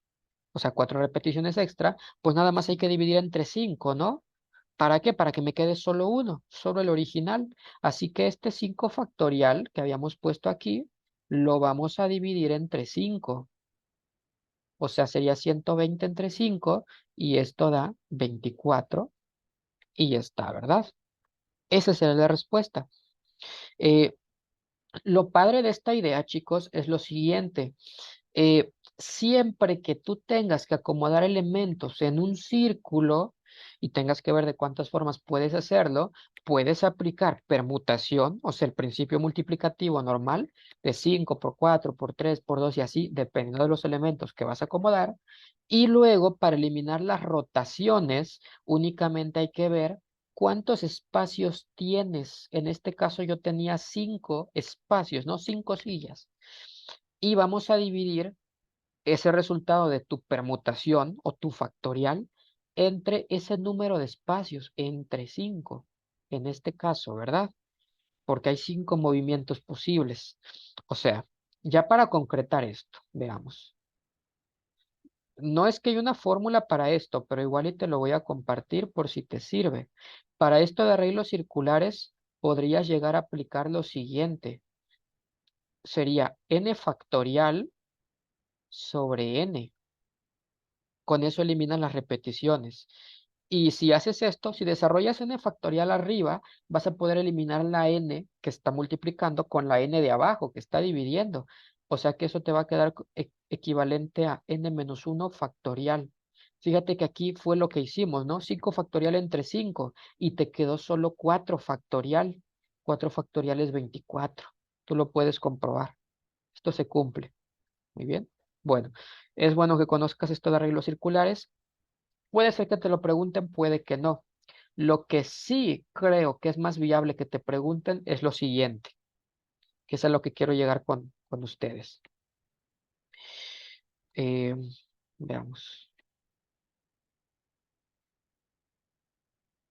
o sea, 4 repeticiones extra, pues nada más hay que dividir entre 5, ¿no? ¿Para qué? Para que me quede solo uno, solo el original. Así que este 5 factorial que habíamos puesto aquí, lo vamos a dividir entre 5. O sea, sería 120 entre 5 y esto da 24 y ya está, ¿verdad? Esa será la respuesta. Eh, lo padre de esta idea, chicos, es lo siguiente. Siempre que tú tengas que acomodar elementos en un círculo y tengas que ver de cuántas formas puedes hacerlo, puedes aplicar permutación, o sea, el principio multiplicativo normal de 5 por 4 por 3 por 2 y así, dependiendo de los elementos que vas a acomodar. Y luego, para eliminar las rotaciones, únicamente hay que ver cuántos espacios tienes. En este caso yo tenía 5 espacios, ¿no? 5 sillas. Y vamos a dividir ese resultado de tu permutación o tu factorial entre ese número de espacios, entre 5, en este caso, ¿verdad? Porque hay 5 movimientos posibles. O sea, ya para concretar esto, veamos. No es que hay una fórmula para esto, pero igual y te lo voy a compartir por si te sirve. Para esto de arreglos circulares, podrías llegar a aplicar lo siguiente. Sería n factorial sobre n. Con eso eliminas las repeticiones. Y si haces esto, si desarrollas n factorial arriba, vas a poder eliminar la n que está multiplicando con la n de abajo que está dividiendo. O sea que eso te va a quedar equivalente a n-1 factorial. Fíjate que aquí fue lo que hicimos, ¿no? 5 factorial entre 5 y te quedó solo 4 factorial. 4 factorial es 24. Tú lo puedes comprobar. Esto se cumple. Muy bien. Bueno, es bueno que conozcas esto de arreglos circulares. Puede ser que te lo pregunten, puede que no. Lo que sí creo que es más viable que te pregunten es lo siguiente, que es a lo que quiero llegar con ustedes. Eh, veamos.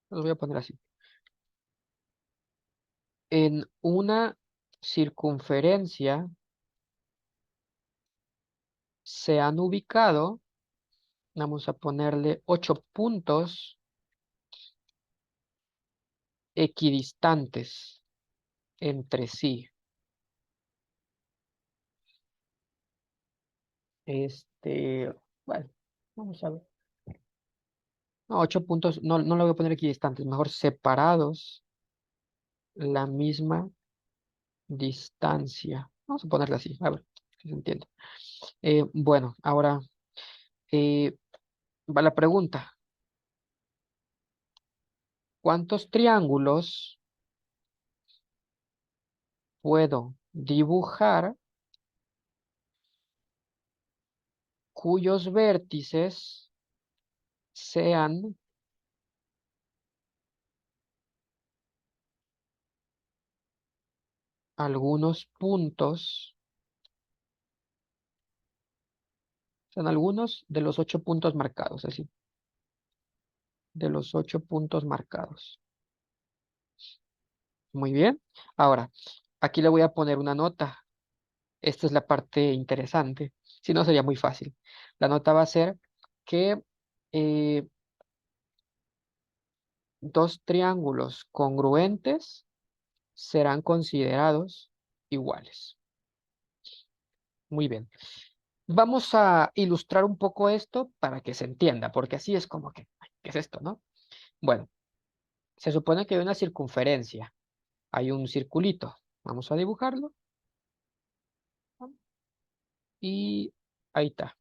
Los voy a poner así. En una circunferencia se han ubicado, vamos a ponerle 8 puntos equidistantes entre sí. Bueno, vamos a ver. No, 8 puntos, no, no lo voy a poner equidistantes, mejor separados la misma distancia. Vamos a ponerla así, a ver si se entiende. Bueno, ahora eh, va la pregunta. ¿Cuántos triángulos puedo dibujar cuyos vértices sean algunos puntos, son algunos de los 8 puntos marcados, así, de los 8 puntos marcados. Muy bien. Ahora, aquí le voy a poner una nota. Esta es la parte interesante. Si no, sería muy fácil. La nota va a ser que eh, dos triángulos congruentes serán considerados iguales. Muy bien. Vamos a ilustrar un poco esto para que se entienda, porque así es como que, ay, ¿qué es esto, no? Bueno, se supone que hay una circunferencia, hay un circulito. Vamos a dibujarlo y ahí está.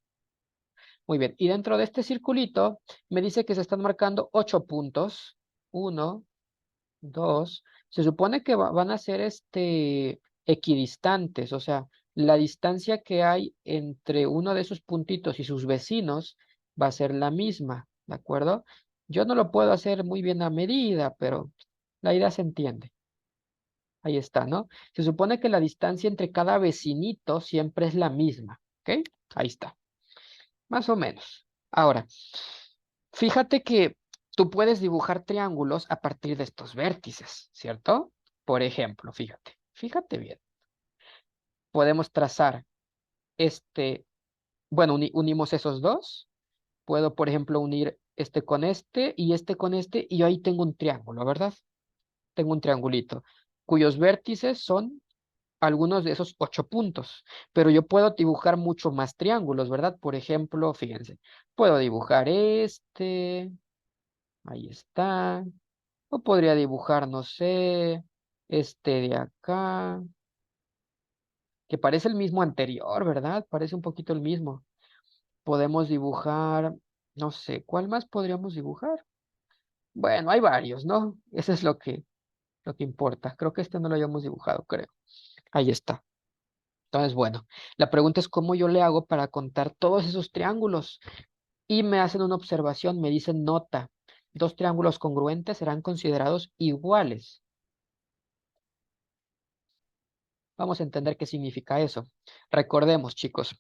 Muy bien, y dentro de este circulito me dice que se están marcando 8 puntos. Uno, dos. Se supone que van a ser equidistantes, o sea, la distancia que hay entre uno de esos puntitos y sus vecinos va a ser la misma, ¿de acuerdo? Yo no lo puedo hacer muy bien a medida, pero la idea se entiende. Ahí está, ¿no? Se supone que la distancia entre cada vecinito siempre es la misma, ¿ok? Ahí está, más o menos. Ahora, fíjate que tú puedes dibujar triángulos a partir de estos vértices, ¿cierto? Por ejemplo, fíjate bien. Podemos trazar este, bueno, unimos esos dos. Puedo, por ejemplo, unir este con este, y yo ahí tengo un triángulo, ¿verdad? Tengo un triangulito, cuyos vértices son algunos de esos 8 puntos. Pero yo puedo dibujar mucho más triángulos, ¿verdad? Por ejemplo, fíjense, puedo dibujar este, ahí está. O podría dibujar, no sé, este de acá, que parece el mismo anterior, ¿verdad? Parece un poquito el mismo. Podemos dibujar, no sé, ¿cuál más podríamos dibujar? Bueno, hay varios, ¿no? Eso es lo que importa. Creo que este no lo habíamos dibujado, creo. Ahí está. Entonces, bueno, la pregunta es cómo yo le hago para contar todos esos triángulos. Y me hacen una observación, me dicen nota. Dos triángulos congruentes serán considerados iguales. Vamos a entender qué significa eso. Recordemos, chicos,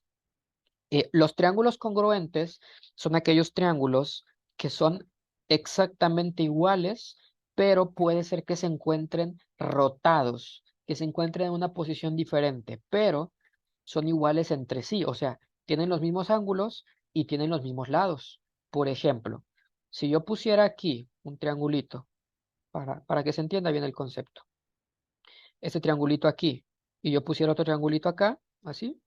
los triángulos congruentes son aquellos triángulos que son exactamente iguales, pero puede ser que se encuentren rotados, que se encuentren en una posición diferente, pero son iguales entre sí, o sea, tienen los mismos ángulos y tienen los mismos lados. Por ejemplo, si yo pusiera aquí un triangulito, para que se entienda bien el concepto, este triangulito aquí, y yo pusiera otro triangulito acá, así,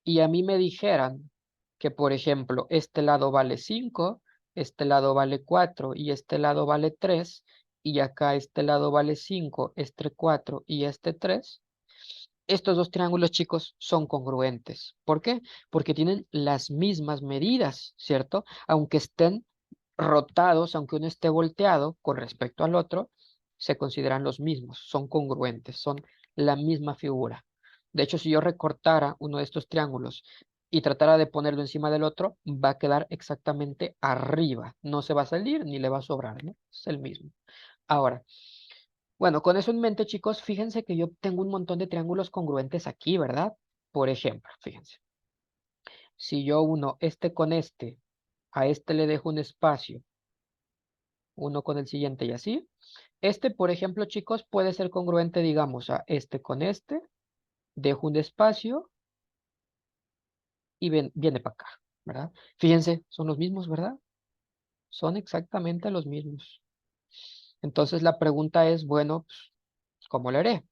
y a mí me dijeran que, por ejemplo, este lado vale 5, este lado vale 4 y este lado vale 3, y acá este lado vale 5, este 4 y este 3, estos dos triángulos, chicos, son congruentes. ¿Por qué? Porque tienen las mismas medidas, ¿cierto? Aunque estén rotados, aunque uno esté volteado con respecto al otro, se consideran los mismos, son congruentes, son la misma figura. De hecho, si yo recortara uno de estos triángulos y tratara de ponerlo encima del otro, va a quedar exactamente arriba. No se va a salir ni le va a sobrar, ¿no? Es el mismo. Ahora, bueno, con eso en mente, chicos, fíjense que yo tengo un montón de triángulos congruentes aquí, ¿verdad? Por ejemplo, fíjense, si yo uno este con este, a este le dejo un espacio, uno con el siguiente y así. Este, por ejemplo, chicos, puede ser congruente, digamos, a este con este, dejo un espacio y viene para acá, ¿verdad? Fíjense, son los mismos, ¿verdad? Son exactamente los mismos. Entonces la pregunta es, bueno, pues, ¿cómo lo haré?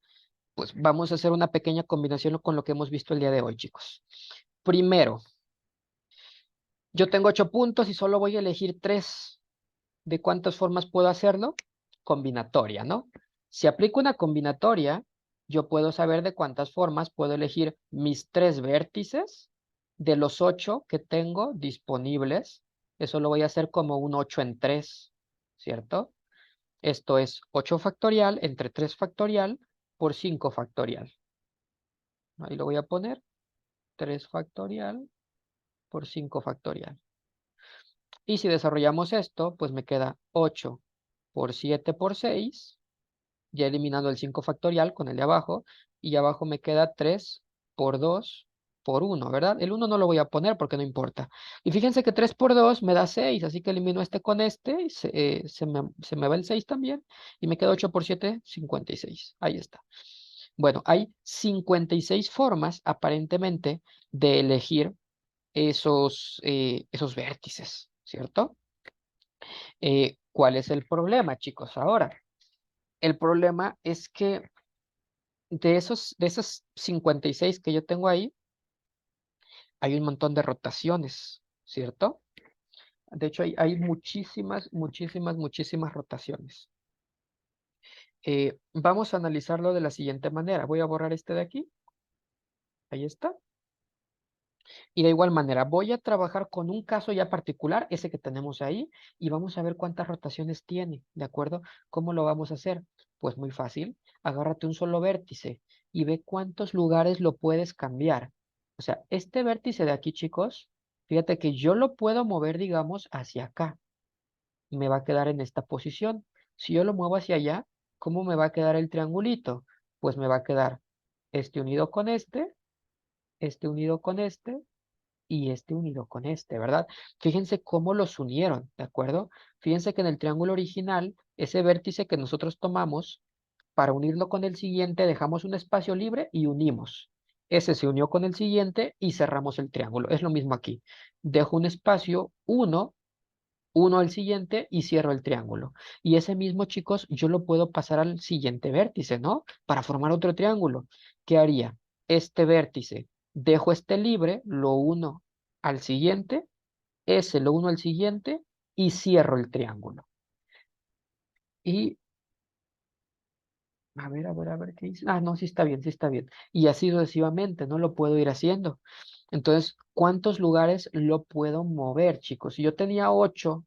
Pues vamos a hacer una pequeña combinación con lo que hemos visto el día de hoy, chicos. Primero, yo tengo 8 puntos y solo voy a elegir 3. ¿De cuántas formas puedo hacerlo? Combinatoria, ¿no? Si aplico una combinatoria, yo puedo saber de cuántas formas puedo elegir mis 3 vértices de los 8 que tengo disponibles. Eso lo voy a hacer como un 8 en 3, ¿cierto? Esto es 8 factorial entre 3 factorial por 5 factorial. Ahí lo voy a poner, 3 factorial por 5 factorial. Y si desarrollamos esto, pues me queda 8 por 7 por 6, ya eliminando el 5 factorial con el de abajo, y abajo me queda 3 por 2 por 1, ¿verdad? El 1 no lo voy a poner porque no importa. Y fíjense que 3 por 2 me da 6, así que elimino este con este, y se me va el 6 también, y me queda 8 por 7, 56. Ahí está. Bueno, hay 56 formas aparentemente de elegir esos vértices, ¿cierto? ¿Cuál es el problema, chicos? Ahora, el problema es que de esos 56 que yo tengo ahí, hay un montón de rotaciones, ¿cierto? De hecho, hay muchísimas, muchísimas, muchísimas rotaciones. Vamos a analizarlo de la siguiente manera. Voy a borrar este de aquí. Ahí está. Y de igual manera, voy a trabajar con un caso ya particular, ese que tenemos ahí, y vamos a ver cuántas rotaciones tiene, ¿de acuerdo? ¿Cómo lo vamos a hacer? Pues muy fácil. Agárrate un solo vértice y ve cuántos lugares lo puedes cambiar. O sea, este vértice de aquí, chicos, fíjate que yo lo puedo mover, digamos, hacia acá. Me va a quedar en esta posición. Si yo lo muevo hacia allá, ¿cómo me va a quedar el triangulito? Pues me va a quedar este unido con este unido con y este unido con este, ¿verdad? Fíjense cómo los unieron, ¿de acuerdo? Fíjense que en el triángulo original, ese vértice que nosotros tomamos, para unirlo con el siguiente, dejamos un espacio libre y unimos. Ese se unió con el siguiente y cerramos el triángulo. Es lo mismo aquí. Dejo un espacio, uno al siguiente y cierro el triángulo. Y ese mismo, chicos, yo lo puedo pasar al siguiente vértice, ¿no? Para formar otro triángulo. ¿Qué haría? Este vértice, dejo este libre, lo uno al siguiente, ese lo uno al siguiente y cierro el triángulo. Y a ver qué dice. Ah, no, sí está bien, sí está bien. Y así sucesivamente, no lo puedo ir haciendo. Entonces, ¿cuántos lugares lo puedo mover, chicos? Si yo tenía 8,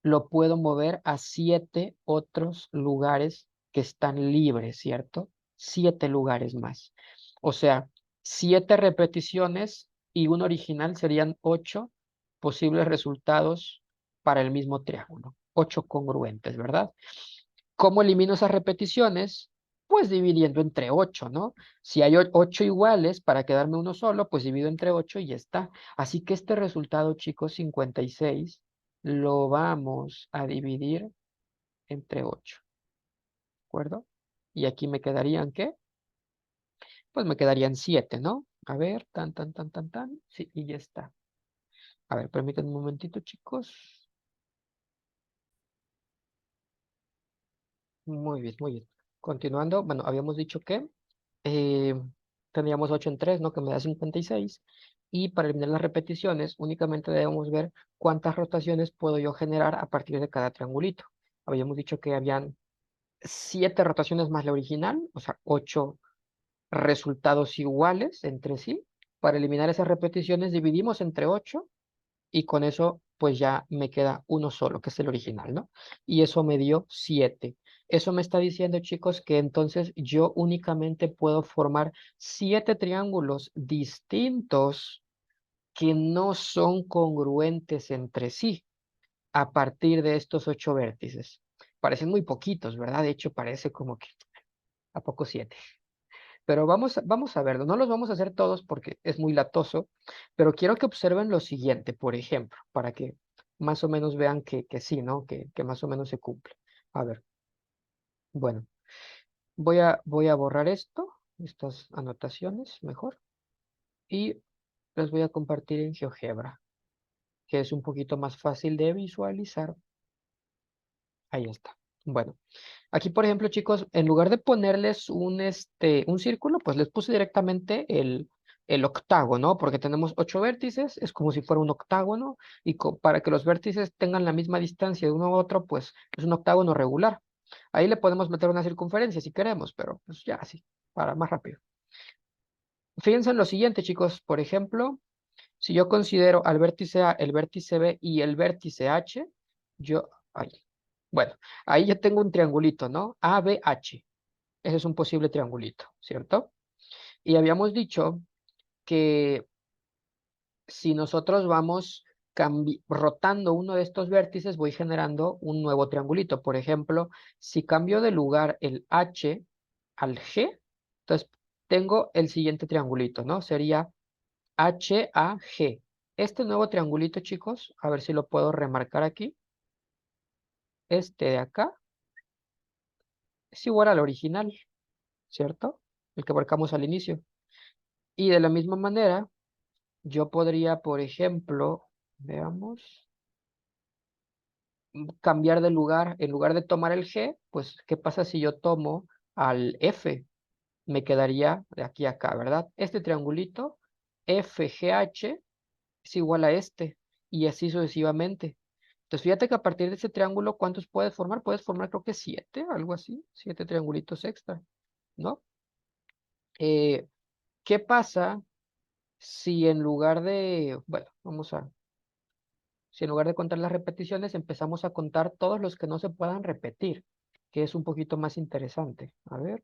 lo puedo mover a 7 otros lugares que están libres, ¿cierto? 7 lugares más. O sea, 7 repeticiones y un original serían 8 posibles resultados para el mismo triángulo. 8 congruentes, ¿verdad? ¿Cómo elimino esas repeticiones? Pues dividiendo entre 8, ¿no? Si hay 8 iguales para quedarme uno solo, pues divido entre 8 y ya está. Así que este resultado, chicos, 56, lo vamos a dividir entre 8, ¿de acuerdo? Y aquí me quedarían, ¿qué? Pues me quedarían 7, ¿no? A ver, tan, tan, tan, tan, tan. Sí, y ya está. A ver, permítanme un momentito, chicos. Muy bien, muy bien. Continuando, bueno, habíamos dicho que eh, tendríamos 8 en 3, ¿no? Que me da 56. Y para eliminar las repeticiones, únicamente debemos ver cuántas rotaciones puedo yo generar a partir de cada triangulito. Habíamos dicho que habían 7 rotaciones más la original, o sea, 8 resultados iguales entre sí. Para eliminar esas repeticiones, dividimos entre 8 y con eso pues ya me queda uno solo, que es el original, ¿no? Y eso me dio 7. Eso me está diciendo, chicos, que entonces yo únicamente puedo formar 7 triángulos distintos que no son congruentes entre sí a partir de estos 8 vértices. Parecen muy poquitos, ¿verdad? De hecho, parece como que ¿a poco 7? Pero vamos a verlo. No los vamos a hacer todos porque es muy latoso, pero quiero que observen lo siguiente, por ejemplo, para que más o menos vean que sí, ¿no? Que más o menos se cumple. A ver, bueno, voy a borrar estas anotaciones mejor, y las voy a compartir en GeoGebra, que es un poquito más fácil de visualizar. Ahí está. Bueno, aquí, por ejemplo, chicos, en lugar de ponerles un círculo, pues les puse directamente el octágono, porque tenemos 8 vértices, es como si fuera un octágono, y para que los vértices tengan la misma distancia de uno a otro, pues es un octágono regular. Ahí le podemos meter una circunferencia si queremos, pero pues ya así, para más rápido. Fíjense en lo siguiente, chicos, por ejemplo, si yo considero al vértice A, el vértice B y el vértice H, ay, bueno, ahí ya tengo un triangulito, ¿no? ABH. Ese es un posible triangulito, ¿cierto? Y habíamos dicho que si nosotros vamos rotando uno de estos vértices voy generando un nuevo triangulito. Por ejemplo, si cambio de lugar el H al G, entonces tengo el siguiente triangulito, ¿no? Sería HAG. Este nuevo triangulito, chicos, a ver si lo puedo remarcar aquí. Este de acá es igual al original, ¿cierto? El que marcamos al inicio. Y de la misma manera, yo podría, por ejemplo, veamos, cambiar de lugar. En lugar de tomar el G, pues, ¿qué pasa si yo tomo al F? Me quedaría de aquí a acá, ¿verdad? Este triangulito, FGH, es igual a este, y así sucesivamente. Entonces, fíjate que a partir de ese triángulo, ¿cuántos puedes formar? Puedes formar, creo que 7, algo así, 7 triangulitos extra, ¿no? Eh, ¿Qué pasa si en lugar de, bueno, si en lugar de contar las repeticiones, empezamos a contar todos los que no se puedan repetir, que es un poquito más interesante? A ver,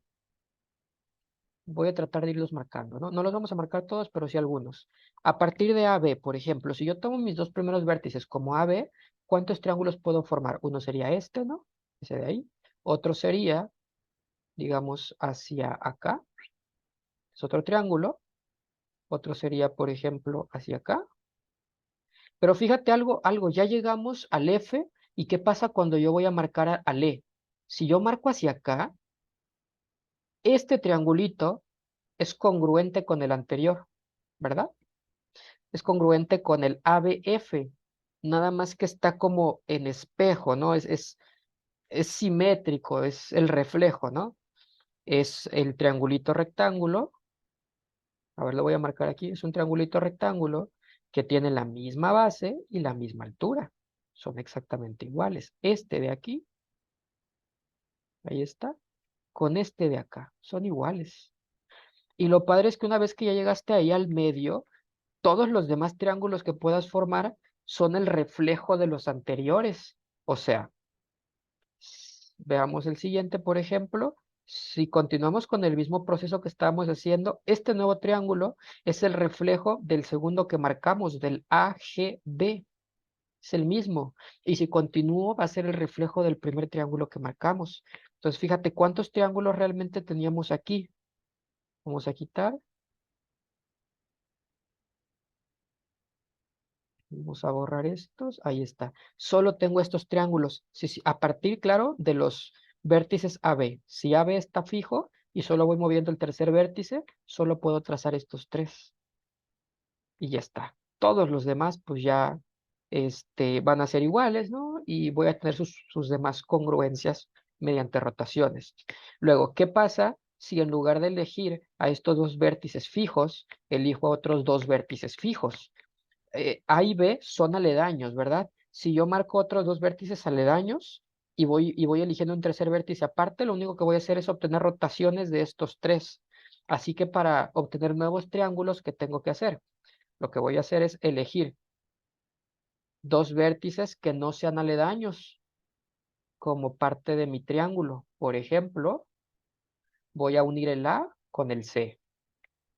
voy a tratar de irlos marcando, ¿no? No los vamos a marcar todos, pero sí algunos. A partir de AB, por ejemplo, si yo tomo mis dos primeros vértices como AB, ¿cuántos triángulos puedo formar? Uno sería este, ¿no? Ese de ahí. Otro sería, digamos, hacia acá. Es otro triángulo. Otro sería, por ejemplo, hacia acá. Pero fíjate algo, ya llegamos al F. ¿Y qué pasa cuando yo voy a marcar al E? Si yo marco hacia acá, este triangulito es congruente con el anterior, ¿verdad? Es congruente con el ABF, nada más que está como en espejo, ¿no? Es simétrico, es el reflejo, ¿no? Es el triangulito rectángulo, a ver, lo voy a marcar aquí, es un triangulito rectángulo que tiene la misma base y la misma altura. Son exactamente iguales. Este de aquí, ahí está, con este de acá, son iguales. Y lo padre es que una vez que ya llegaste ahí al medio, todos los demás triángulos que puedas formar son el reflejo de los anteriores. O sea, veamos el siguiente, por ejemplo. Si continuamos con el mismo proceso que estábamos haciendo, este nuevo triángulo es el reflejo del segundo que marcamos, del AGB. Es el mismo. Y si continúo, va a ser el reflejo del primer triángulo que marcamos. Entonces, fíjate cuántos triángulos realmente teníamos aquí. Vamos a quitar. Vamos a borrar estos. Ahí está. Solo tengo estos triángulos. A partir, claro, de los vértices AB. Si AB está fijo y solo voy moviendo el tercer vértice, solo puedo trazar estos tres. Y ya está. Todos los demás, pues ya van a ser iguales, ¿no? Y voy a tener sus demás congruencias mediante rotaciones. Luego, ¿qué pasa si en lugar de elegir a estos dos vértices fijos, elijo a otros dos vértices fijos? A y B son aledaños, ¿verdad? Si yo marco otros dos vértices aledaños y voy eligiendo un tercer vértice aparte, lo único que voy a hacer es obtener rotaciones de estos tres. Así que para obtener nuevos triángulos, ¿qué tengo que hacer? Lo que voy a hacer es elegir dos vértices que no sean aledaños como parte de mi triángulo. Por ejemplo, voy a unir el A con el C.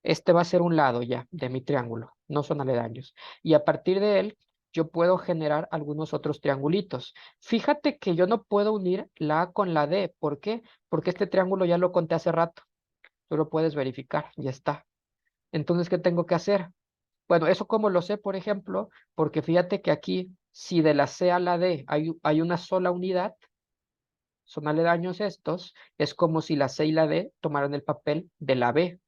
Este va a ser un lado ya de mi triángulo, no son aledaños. Y a partir de él, yo puedo generar algunos otros triangulitos. Fíjate que yo no puedo unir la A con la D. ¿Por qué? Porque este triángulo ya lo conté hace rato. Tú lo puedes verificar, ya está. Entonces, ¿qué tengo que hacer? Bueno, eso como lo sé, por ejemplo, porque fíjate que aquí, si de la C a la D hay una sola unidad, son aledaños estos, es como si la C y la D tomaran el papel de la B.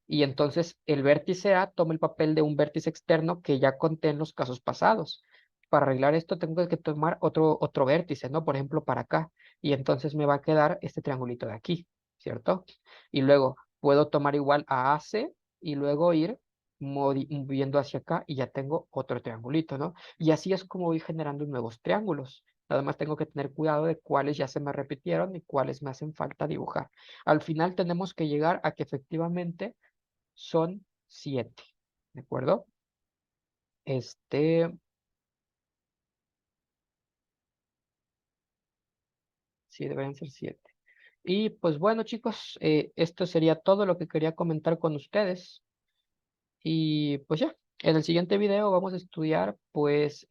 Y entonces el vértice A toma el papel de un vértice externo que ya conté en los casos pasados. Para arreglar esto tengo que tomar otro vértice, ¿no? Por ejemplo, para acá. Y entonces me va a quedar este triangulito de aquí, ¿cierto? Y luego puedo tomar igual a AC y luego ir moviendo hacia acá y ya tengo otro triangulito, ¿no? Y así es como voy generando nuevos triángulos. Nada más tengo que tener cuidado de cuáles ya se me repitieron y cuáles me hacen falta dibujar. Al final tenemos que llegar a que efectivamente son 7, ¿de acuerdo? Este, sí, deberían ser 7. Y pues bueno, chicos, esto sería todo lo que quería comentar con ustedes. Y pues ya, En el siguiente video vamos a estudiar pues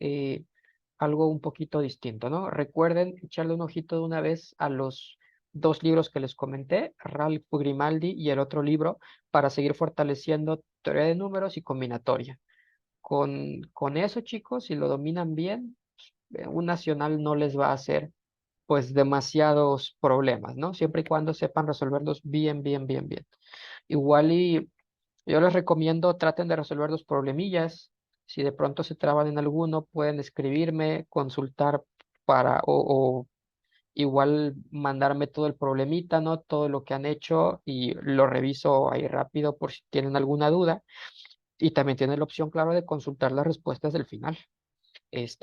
algo un poquito distinto, ¿no? Recuerden echarle un ojito de una vez a los dos libros que les comenté, Ralph Grimaldi y el otro libro, para seguir fortaleciendo teoría de números y combinatoria. Con eso, chicos, si lo dominan bien, un nacional no les va a hacer pues demasiados problemas, ¿no? Siempre y cuando sepan resolverlos bien, bien, bien, bien. Igual y yo les recomiendo traten de resolver los problemillas. Si de pronto se traban en alguno, pueden escribirme, consultar o igual mandarme todo el problemita, ¿no? Todo lo que han hecho y lo reviso ahí rápido por si tienen alguna duda. Y también tienen la opción, claro, de consultar las respuestas del final.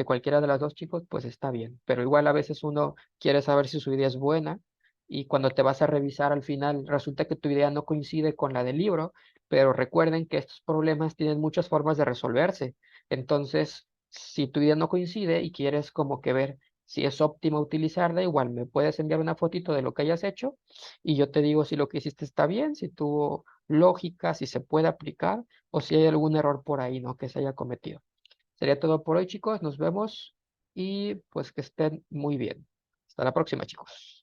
Cualquiera de las dos, chicos, pues está bien. Pero igual a veces uno quiere saber si su idea es buena y cuando te vas a revisar al final resulta que tu idea no coincide con la del libro, pero recuerden que estos problemas tienen muchas formas de resolverse. Entonces, si tu idea no coincide y quieres como que ver si es óptimo utilizarla, igual me puedes enviar una fotito de lo que hayas hecho y yo te digo si lo que hiciste está bien, si tuvo lógica, si se puede aplicar o si hay algún error por ahí, ¿no? Que se haya cometido. Sería todo por hoy, chicos. Nos vemos y pues que estén muy bien. Hasta la próxima, chicos.